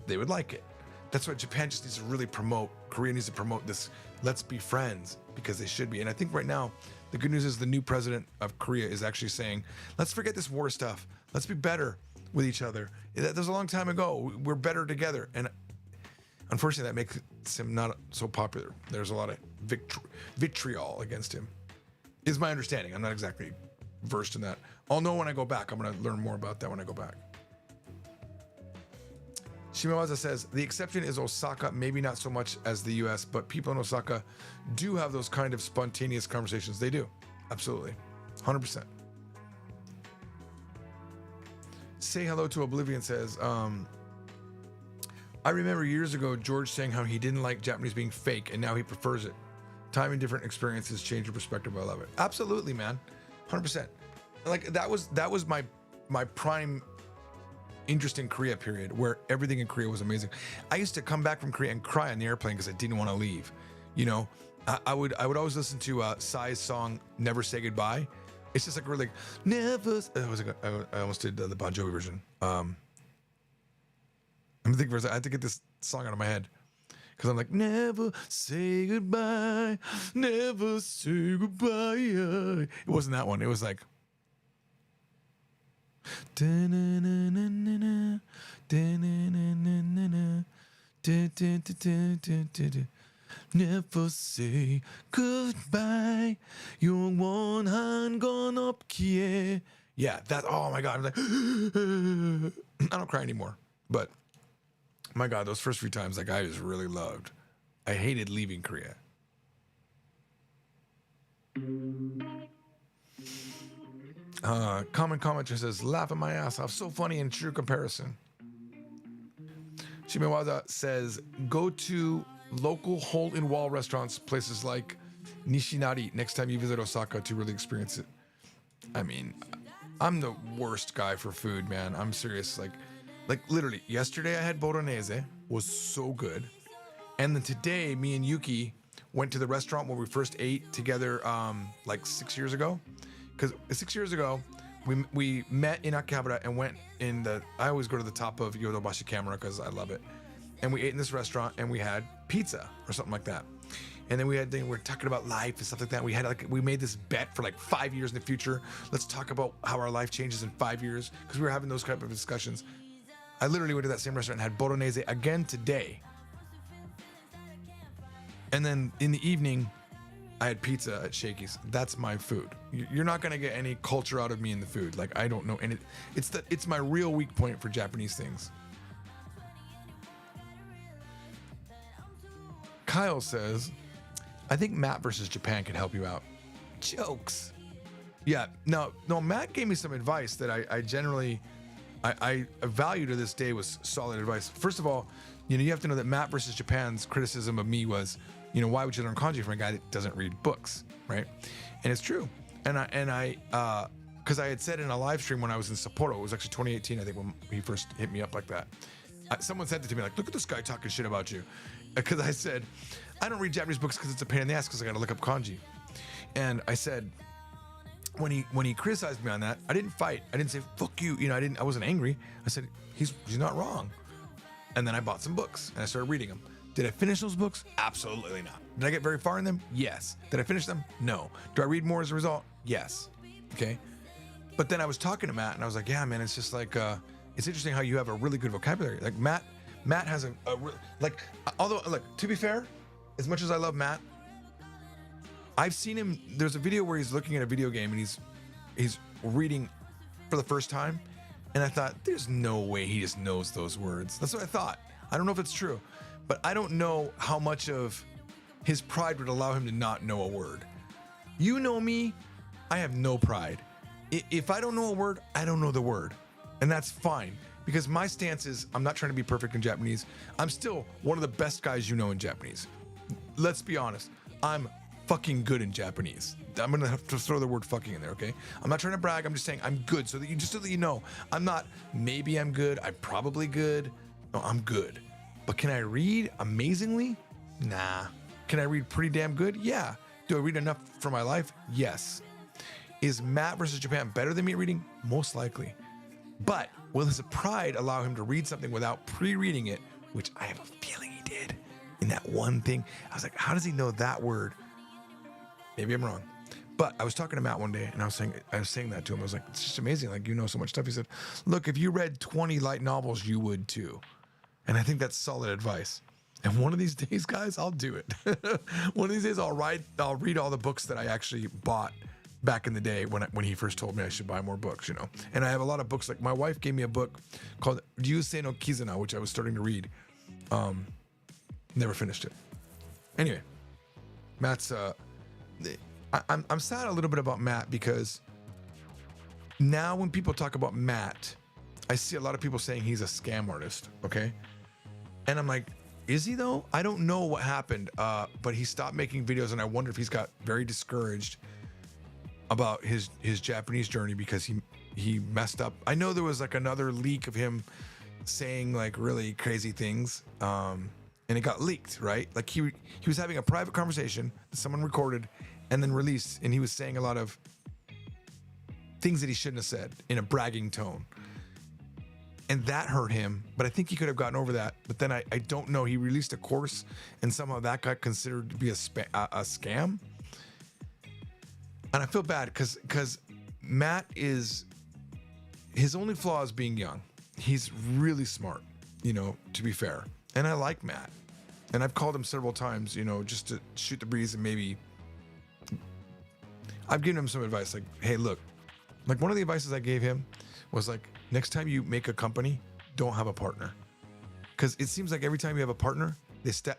they would like it. That's what Japan just needs to really promote. Korea needs to promote this, let's be friends, because they should be. And I think right now, the good news is the new president of Korea is actually saying, let's forget this war stuff. Let's be better with each other. That was a long time ago. We're better together. And unfortunately, that makes him not so popular. There's a lot of vitriol against him, is my understanding. I'm not exactly versed in that. I'll know when I go back. I'm going to learn more about that when I go back. Shimawaza says, the exception is Osaka, maybe not so much as the US, but people in Osaka do have those kind of spontaneous conversations. They do. Absolutely. 100%. Say Hello to Oblivion says, I remember years ago, George saying how he didn't like Japanese being fake, and now he prefers it. Time and different experiences change your perspective. I love it. Absolutely, man. 100%. Like that was my prime interest in Korea period, where everything in Korea was amazing. I used to come back from Korea and cry on the airplane because I didn't want to leave. You know, I would always listen to Psy's song "Never Say Goodbye." It's just like really never. I almost did the Bon Jovi version. I'm thinking I had to get this song out of my head because I'm like, never say goodbye, never say goodbye. It wasn't that one. It was like. Never say goodbye. 영원한 건 없기에. Yeah, that. Oh my God! I'm like, I don't cry anymore. But my God, those first few times, like I just really loved. I hated leaving Korea. Common commenter says, laugh at my ass off. So funny in true comparison. Shimewaza says, go to local hole-in-wall restaurants, places like Nishinari, next time you visit Osaka to really experience it. I mean, I'm the worst guy for food, man. I'm serious. Like literally, yesterday I had bolognese, was so good. And then today, me and Yuki went to the restaurant where we first ate together like 6 years ago. Because 6 years ago, we met in Akihabara and went in the, I always go to the top of Yodobashi Camera because I love it. And we ate in this restaurant and we had pizza or something like that. And then we were talking about life and stuff like that. We made this bet for like 5 years in the future. Let's talk about how our life changes in 5 years, because we were having those type of discussions. I literally went to that same restaurant and had bolognese again today. And then in the evening, I had pizza at Shakey's. That's my food. You're not gonna get any culture out of me in the food. Like, I don't know, and it's my real weak point for Japanese things. Kyle says, I think Matt versus Japan could help you out. Jokes. Yeah, no, Matt gave me some advice that I generally I value to this day, was solid advice. First of all, you have to know that Matt versus Japan's criticism of me was, why would you learn kanji from a guy that doesn't read books, right? And it's true. And I because I had said in a live stream when I was in Sapporo, it was actually 2018, I think, when he first hit me up like that. Someone said it to me, like, look at this guy talking shit about you. Because I said, I don't read Japanese books because it's a pain in the ass because I got to look up kanji. And I said, when he criticized me on that, I didn't fight. I didn't say, fuck you. I wasn't angry. I said, he's not wrong. And then I bought some books and I started reading them. Did I finish those books? Absolutely not. Did I get very far in them? Yes. Did I finish them? No. Do I read more as a result? Yes. Okay. But then I was talking to Matt and I was like, yeah, man, it's just like, it's interesting how you have a really good vocabulary. Like Matt has although, look, to be fair, as much as I love Matt, I've seen him, there's a video where he's looking at a video game and he's reading for the first time. And I thought, there's no way he just knows those words. That's what I thought. I don't know if it's true, but I don't know how much of his pride would allow him to not know a word. You know me, I have no pride. If I don't know a word, I don't know the word. And that's fine, because my stance is, I'm not trying to be perfect in Japanese. I'm still one of the best guys in Japanese. Let's be honest. I'm fucking good in Japanese. I'm gonna have to throw the word fucking in there, okay? I'm not trying to brag. I'm just saying I'm good, so that you know. I'm not, maybe I'm good. I'm probably good. No, I'm good. But can I read amazingly? Nah. Can I read pretty damn good? Yeah. Do I read enough for my life? Yes. Is Matt versus Japan better than me at reading? Most likely. But will his pride allow him to read something without pre-reading it, which I have a feeling he did in that one thing. I was like, how does he know that word? Maybe I'm wrong. But I was talking to Matt one day and I was saying that to him. I was like, it's just amazing. Like, you know so much stuff. He said, look, if you read 20 light novels, you would too. And I think that's solid advice. And one of these days, guys, I'll do it. One of these days I'll read all the books that I actually bought back in the day when he first told me I should buy more books, And I have a lot of books. Like, my wife gave me a book called Ryusei no Kizuna, which I was starting to read. Never finished it. Anyway, Matt's I'm sad a little bit about Matt, because now when people talk about Matt, I see a lot of people saying he's a scam artist, okay? And I'm like, is he though? I don't know what happened, but he stopped making videos, and I wonder if he's got very discouraged about his Japanese journey because he messed up. I know there was like another leak of him saying like really crazy things, and it got leaked, right? Like he was having a private conversation that someone recorded and then released, and he was saying a lot of things that he shouldn't have said in a bragging tone. And that hurt him, but I think he could have gotten over that. But then I don't know. He released a course, and somehow that got considered to be a scam. And I feel bad because Matt his only flaw is being young. He's really smart, to be fair. And I like Matt. And I've called him several times, just to shoot the breeze, and maybe I've given him some advice, like, hey, look, like one of the advices I gave him was like, next time you make a company, don't have a partner. Because it seems like every time you have a partner,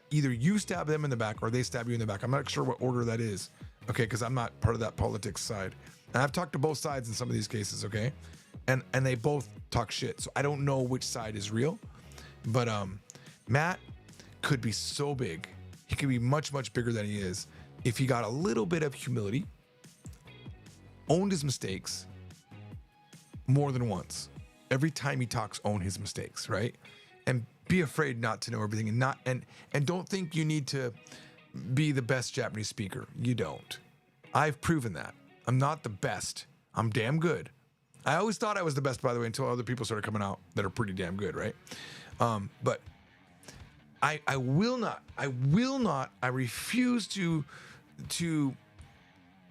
either you stab them in the back or they stab you in the back. I'm not sure what order that is, okay? Because I'm not part of that politics side. And I've talked to both sides in some of these cases, okay? And they both talk shit. So I don't know which side is real. But Matt could be so big. He could be much, much bigger than he is if he got a little bit of humility, owned his mistakes more than once. Every time he talks, own his mistakes, right? And be afraid not to know everything, and don't think you need to be the best Japanese speaker. You don't. I've proven that. I'm not the best. I'm damn good. I always thought I was the best, by the way, until other people started coming out that are pretty damn good, right? But I will not, I refuse to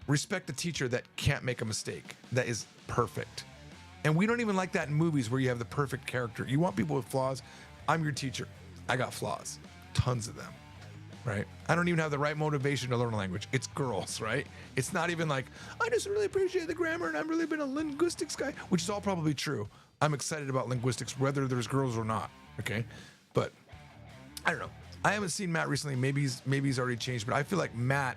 respect the teacher that can't make a mistake, that is perfect. And we don't even like that in movies where you have the perfect character. You want people with flaws? I'm your teacher. I got flaws, tons of them, right? I don't even have the right motivation to learn a language. It's girls, right? It's not even like, I just really appreciate the grammar and I've really been a linguistics guy, which is all probably true. I'm excited about linguistics, whether there's girls or not, okay? But I don't know. I haven't seen Matt recently. Maybe he's already changed, but I feel like Matt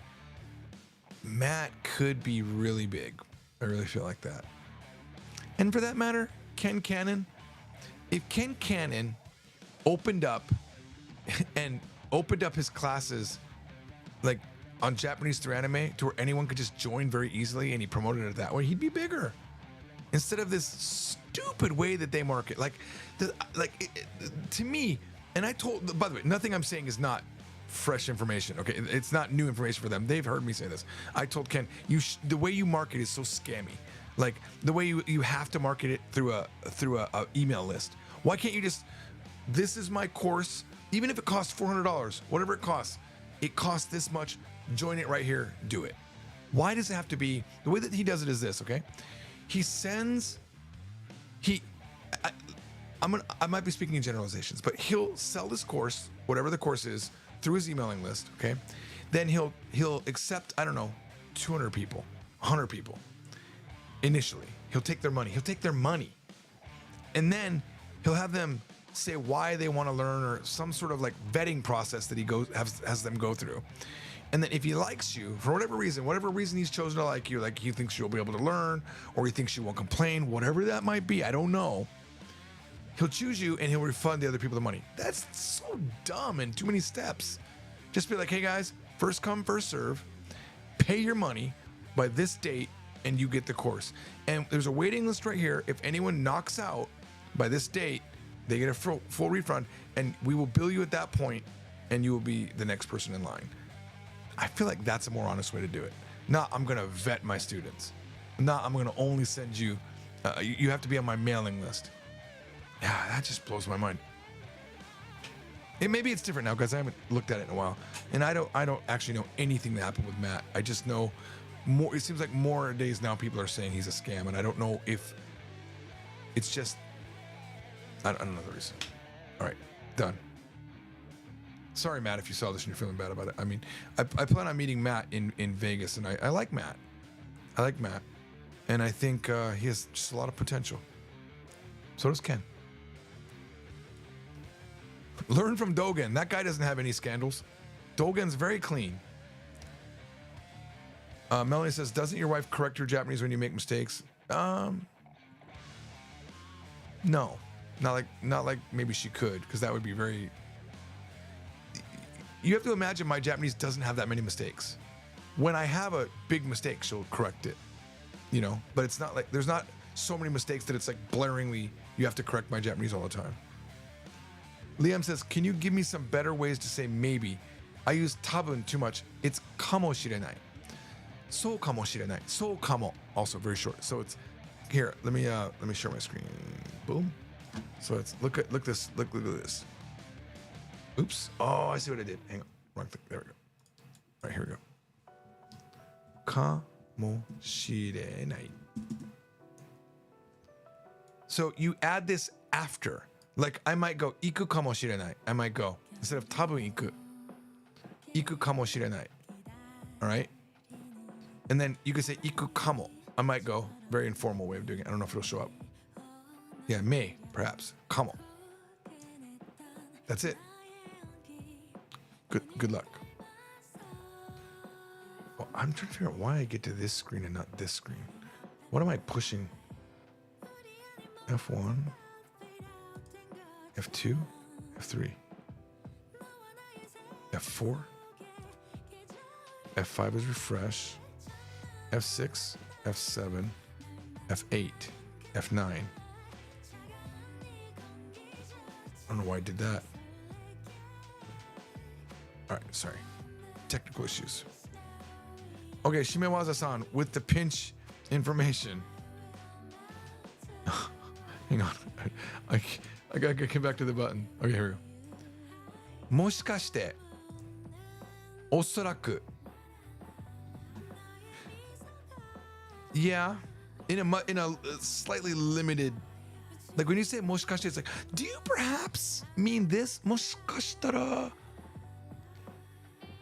could be really big. I really feel like that. And for that matter, Ken Cannon, if Ken Cannon opened up his classes like on Japanese through anime to where anyone could just join very easily and he promoted it that way, he'd be bigger. Instead of this stupid way that they market. To me, and I told, by the way, nothing I'm saying is not fresh information, okay? It's not new information for them. They've heard me say this. I told Ken, the way you market is so scammy. Like the way you have to market it through a email list. Why can't you just, this is my course, even if it costs $400, whatever it costs this much, join it right here, do it. Why does it have to be, the way that he does it is this, okay? I might be speaking in generalizations, but he'll sell this course, whatever the course is, through his emailing list, okay? Then he'll accept, I don't know, 200 people, 100 people. Initially, he'll take their money. And then he'll have them say why they want to learn or some sort of like vetting process that he has them go through. And then if he likes you for whatever reason he's chosen to like you, like he thinks you'll be able to learn or he thinks you won't complain, whatever that might be, I don't know. He'll choose you and he'll refund the other people the money. That's so dumb and too many steps. Just be like, hey guys, first come, first serve, pay your money by this date and you get the course. And there's a waiting list right here. If anyone knocks out by this date, they get a full refund and we will bill you at that point and you will be the next person in line. I feel like that's a more honest way to do it. Not I'm gonna vet my students. Not I'm gonna only send you, you have to be on my mailing list. Yeah, that just blows my mind. Maybe it's different now because I haven't looked at it in a while. And I don't actually know anything that happened with Matt. I just know more, it seems like more days now people are saying he's a scam and I don't know if it's just, I don't know the reason. All right, done. Sorry, Matt, if you saw this and you're feeling bad about it. I mean, I plan on meeting Matt in Vegas and I like Matt. And I think he has just a lot of potential. So does Ken. Learn from Dogen. That guy doesn't have any scandals. Dogen's very clean. Melanie says, doesn't your wife correct your Japanese when you make mistakes? No. Not like maybe she could, because that would be very... You have to imagine my Japanese doesn't have that many mistakes. When I have a big mistake, she'll correct it. You know? But it's not like... There's not so many mistakes that it's like blaringly, you have to correct my Japanese all the time. Liam says, can you give me some better ways to say maybe? I use tabun too much. It's kamoshirenai. So kamoshirenai. So kamo. Also very short. So it's here. Let me share my screen. Boom. So it's look at this. Look at this. Oops. Oh, I see what I did. Hang on. Wrong thing. There we go. All right, here we go. Kamoshirenai. So you add this after. Like I might go iku kamoshirenai. I might go instead of tabun iku kamoshirenai. All right. And then you could say iku kamo. I might go very informal way of doing it. I don't know if it'll show up. Yeah, may perhaps kamo. That's it. Good luck. Well, I'm trying to figure out why I get to this screen and not this screen. What am I pushing? F1. F2, F3, F4, F5 is refresh, F6, F7, F8, F9. I don't know why I did that. All right, sorry. technical issues. Okay, Shimewaza-san with the pinch information. Hang on. I gotta get back to the button. Okay, here we go. もしかして、おそらく Yeah, in a slightly limited, like when you say もしかして, it's like, do you perhaps mean this? もしかしたら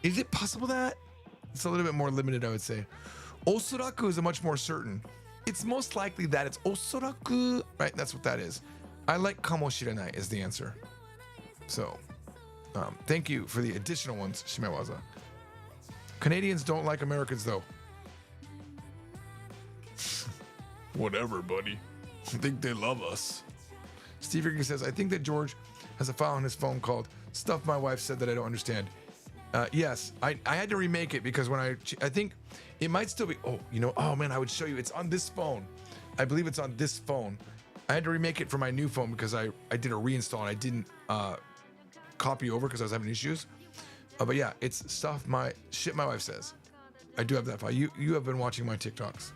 Is it possible that? It's a little bit more limited, I would say. おそらく is a much more certain. It's most likely that it's おそらく, right? That's what that is. I like かもしれない is the answer. So, thank you for the additional ones, Shimewaza. Canadians don't like Americans though. Whatever, buddy. I think they love us. Steve Ricky says, I think that George has a file on his phone called Stuff My Wife Said That I Don't Understand. Yes, I had to remake it because when I think it might still be, oh man, I would show you. It's on this phone. I believe it's on this phone. I had to remake it for my new phone because I did a reinstall and I didn't copy over because I was having issues. But yeah, it's shit my wife says. I do have that file. You have been watching my TikToks.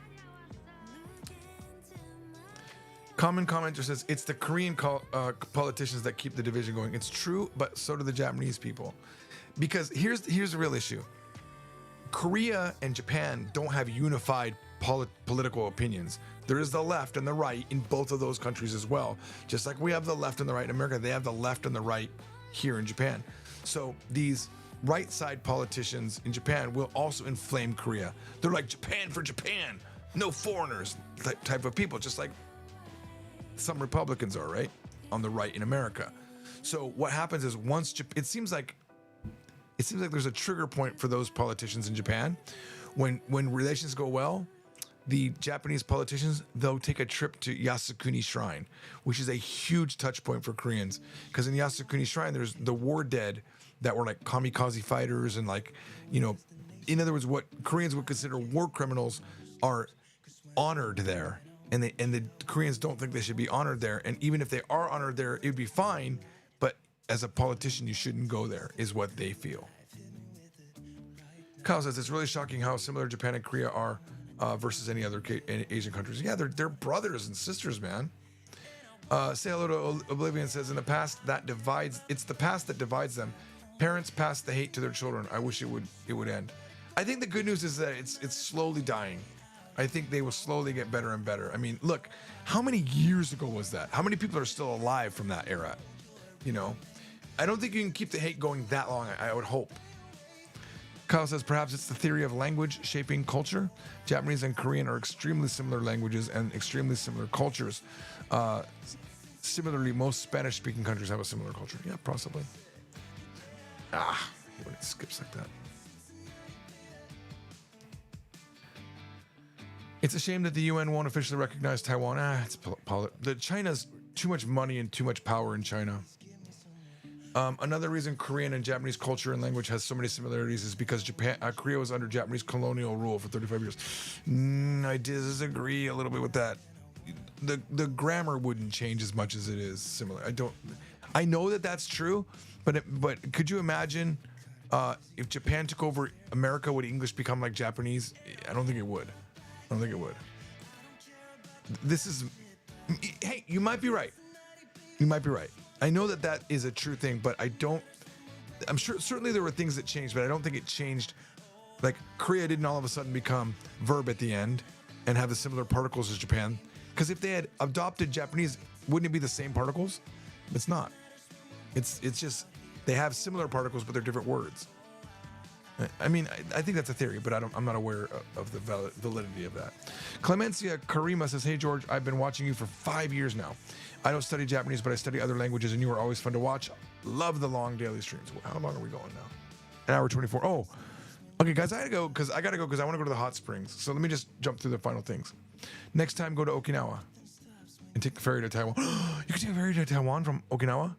Common commenter says, it's the Korean politicians that keep the division going. It's true, but so do the Japanese people. Because here's the real issue. Korea and Japan don't have unified political opinions. There is the left and the right in both of those countries as well. Just like we have the left and the right in America, they have the left and the right here in Japan. So these right side politicians in Japan will also inflame Korea. They're like, Japan for Japan, no foreigners type of people, just like some Republicans are, right? On the right in America. So what happens is it seems like there's a trigger point for those politicians in Japan. When relations go well, the Japanese politicians, they'll take a trip to Yasukuni Shrine, which is a huge touch point for Koreans. Because in Yasukuni Shrine, there's the war dead that were like kamikaze fighters and like, in other words, what Koreans would consider war criminals are honored there. And the Koreans don't think they should be honored there. And even if they are honored there, it would be fine. But as a politician, you shouldn't go there, is what they feel. Kyle says, it's really shocking how similar Japan and Korea are versus any other Asian countries. Yeah, they're brothers and sisters, man. Say hello to Oblivion says, in the past it's the past that divides them. Parents pass the hate to their children. I wish it would end. I think the good news is that it's slowly dying. I think they will slowly get better and better. I mean, look, how many years ago was that? How many people are still alive from that era? I don't think you can keep the hate going that long, I would hope. Kyle says, perhaps it's the theory of language shaping culture. Japanese and Korean are extremely similar languages and extremely similar cultures. Similarly, most Spanish-speaking countries have a similar culture. Yeah, possibly. When it skips like that. It's a shame that the UN won't officially recognize Taiwan. China's too much money and too much power in China. Another reason Korean and Japanese culture and language has so many similarities is because Korea was under Japanese colonial rule for 35 years. I disagree a little bit with that. The grammar wouldn't change as much as it is similar. I know that that's true, but could you imagine if Japan took over America, would English become like Japanese? I don't think it would. Hey, you might be right. I know that is a true thing, but I'm sure certainly there were things that changed, but I don't think it changed. Like Korea didn't all of a sudden become verb at the end and have the similar particles as Japan. Because if they had adopted Japanese, wouldn't it be the same particles? It's not. It's just they have similar particles, but they're different words. I mean, I think that's a theory, but I'm not aware of the validity of that. Clemencia Karima says, hey, George, I've been watching you for 5 years now. I don't study Japanese, but I study other languages, and you are always fun to watch. Love the long daily streams. How long are we going now? 1 hour 24. Oh, okay, guys, I gotta go because I want to go to the hot springs. So let me just jump through the final things. Next time, go to Okinawa and take the ferry to Taiwan. You can take a ferry to Taiwan from Okinawa?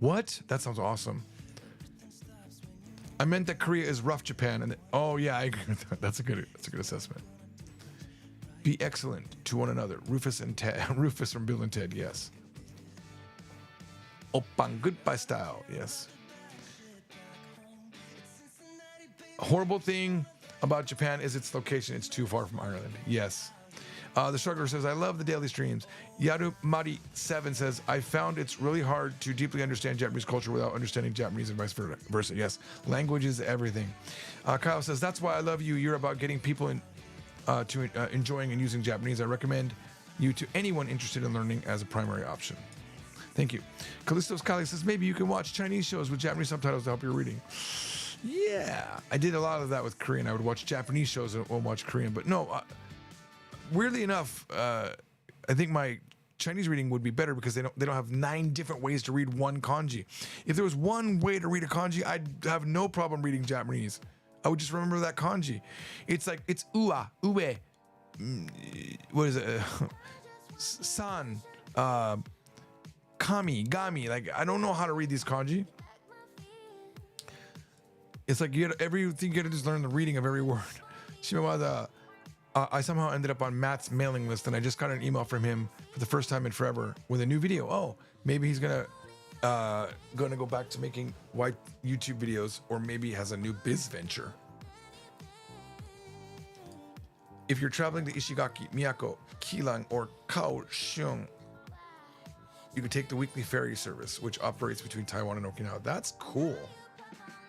What? That sounds awesome. I meant that Korea is rough Japan, and oh yeah, I agree with that. That's a good assessment. Be excellent to one another. Rufus and Ted. Rufus from Bill and Ted, yes. Oppan, goodbye style, yes. Horrible thing about Japan is its location. It's too far from Ireland. Yes. The Struggler says, I love the daily streams. Yarumari7 says, I found it's really hard to deeply understand Japanese culture without understanding Japanese and vice versa. Yes, language is everything. Kyle says, that's why I love you. You're about getting people to enjoying and using Japanese. I recommend you to anyone interested in learning as a primary option. Thank you. Callisto's Kali says, maybe you can watch Chinese shows with Japanese subtitles to help your reading. Yeah, I did a lot of that with Korean. I would watch Japanese shows and won't watch Korean. But no, weirdly enough, I think my Chinese reading would be better because they don't have 9 different ways to read one kanji. If there was one way to read a kanji, I'd have no problem reading Japanese. I would just remember that kanji. It's like, it's ua, ue, what is it? San, kami, gami. Like, I don't know how to read these kanji. It's like everything you gotta just learn the reading of every word. I somehow ended up on Matt's mailing list, and I just got an email from him for the first time in forever with a new video. Oh, maybe he's gonna go back to making white YouTube videos, or maybe he has a new biz venture. If you're traveling to Ishigaki, Miyako, Keelan, or Kaohsiung, you could take the weekly ferry service, which operates between Taiwan and Okinawa. That's cool.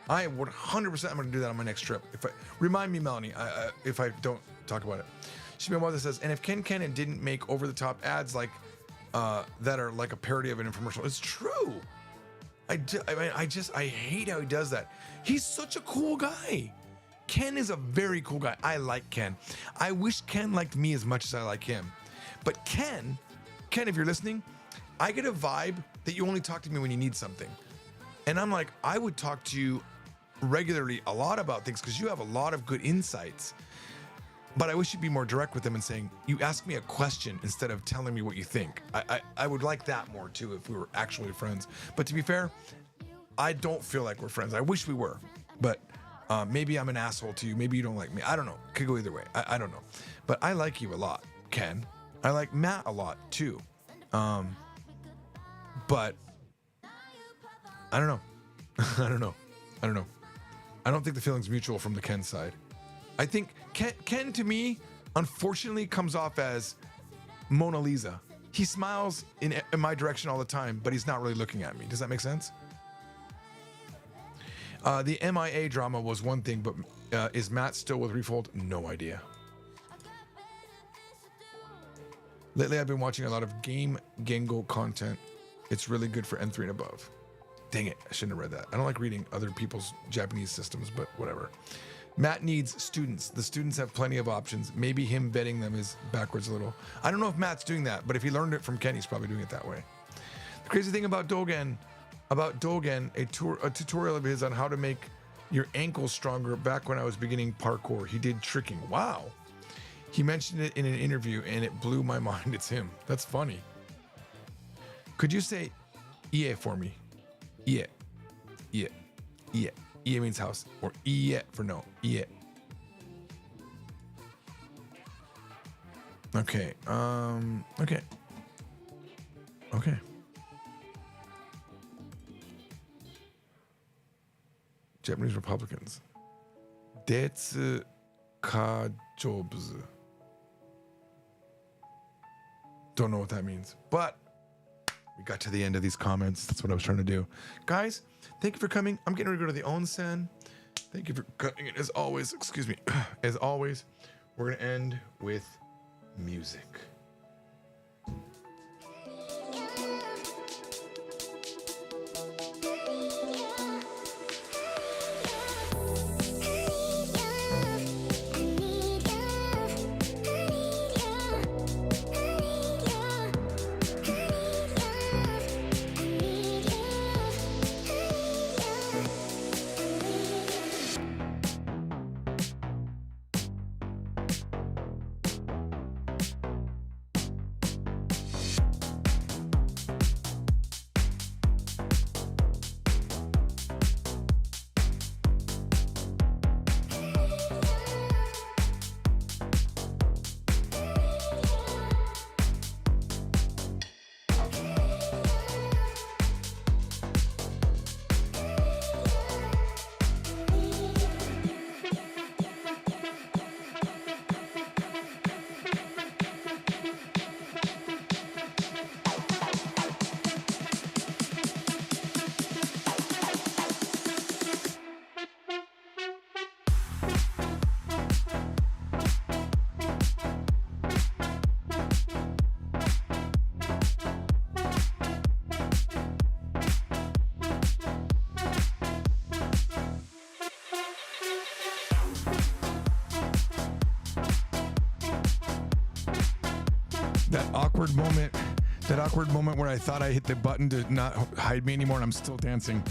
I would 100% I'm going to do that on my next trip. Remind me, Melanie, if I don't talk about it. Shimamada says, and if Ken Cannon didn't make over-the-top ads like that are like a parody of an infomercial, it's true. I hate how he does that. He's such a cool guy. Ken is a very cool guy. I like Ken. I wish Ken liked me as much as I like him. But Ken, if you're listening, I get a vibe that you only talk to me when you need something. And I'm like, I would talk to you regularly a lot about things because you have a lot of good insights. But I wish you'd be more direct with them and saying, you ask me a question instead of telling me what you think. I would like that more too if we were actually friends. But to be fair, I don't feel like we're friends. I wish we were. But maybe I'm an asshole to you. Maybe you don't like me. I don't know. Could go either way. I don't know. But I like you a lot, Ken. I like Matt a lot too. But I don't know. I don't know. I don't think the feeling's mutual from the Ken side. I think Ken to me, unfortunately, comes off as Mona Lisa. He smiles in my direction all the time, but he's not really looking at me. Does that make sense? The MIA drama was one thing, but is Matt still with Refold? No idea. Lately, I've been watching a lot of Game Gengo content. It's really good for N3 and above. Dang it, I shouldn't have read that. I don't like reading other people's Japanese systems, but whatever. Matt needs students. The students have plenty of options. Maybe him vetting them is backwards a little. I don't know if Matt's doing that, but if he learned it from Ken, he's probably doing it that way. The crazy thing about Dogen, a tutorial of his on how to make your ankles stronger back when I was beginning parkour. He did tricking. Wow. He mentioned it in an interview and it blew my mind. It's him. That's funny. Could you say Ie for me? Ie. Ie. Ie. Ie means house. Or Ie for no. Ie. Okay. Okay. Okay. Japanese Republicans. Detsu Kajobs. Don't know what that means, but we got to the end of these comments. That's what I was trying to do. Guys, thank you for coming. I'm getting ready to go to the onsen. Thank you for cutting it. As always, excuse me. As always, we're going to end with music. that awkward moment where I thought I hit the button to not hide me anymore, and I'm still dancing.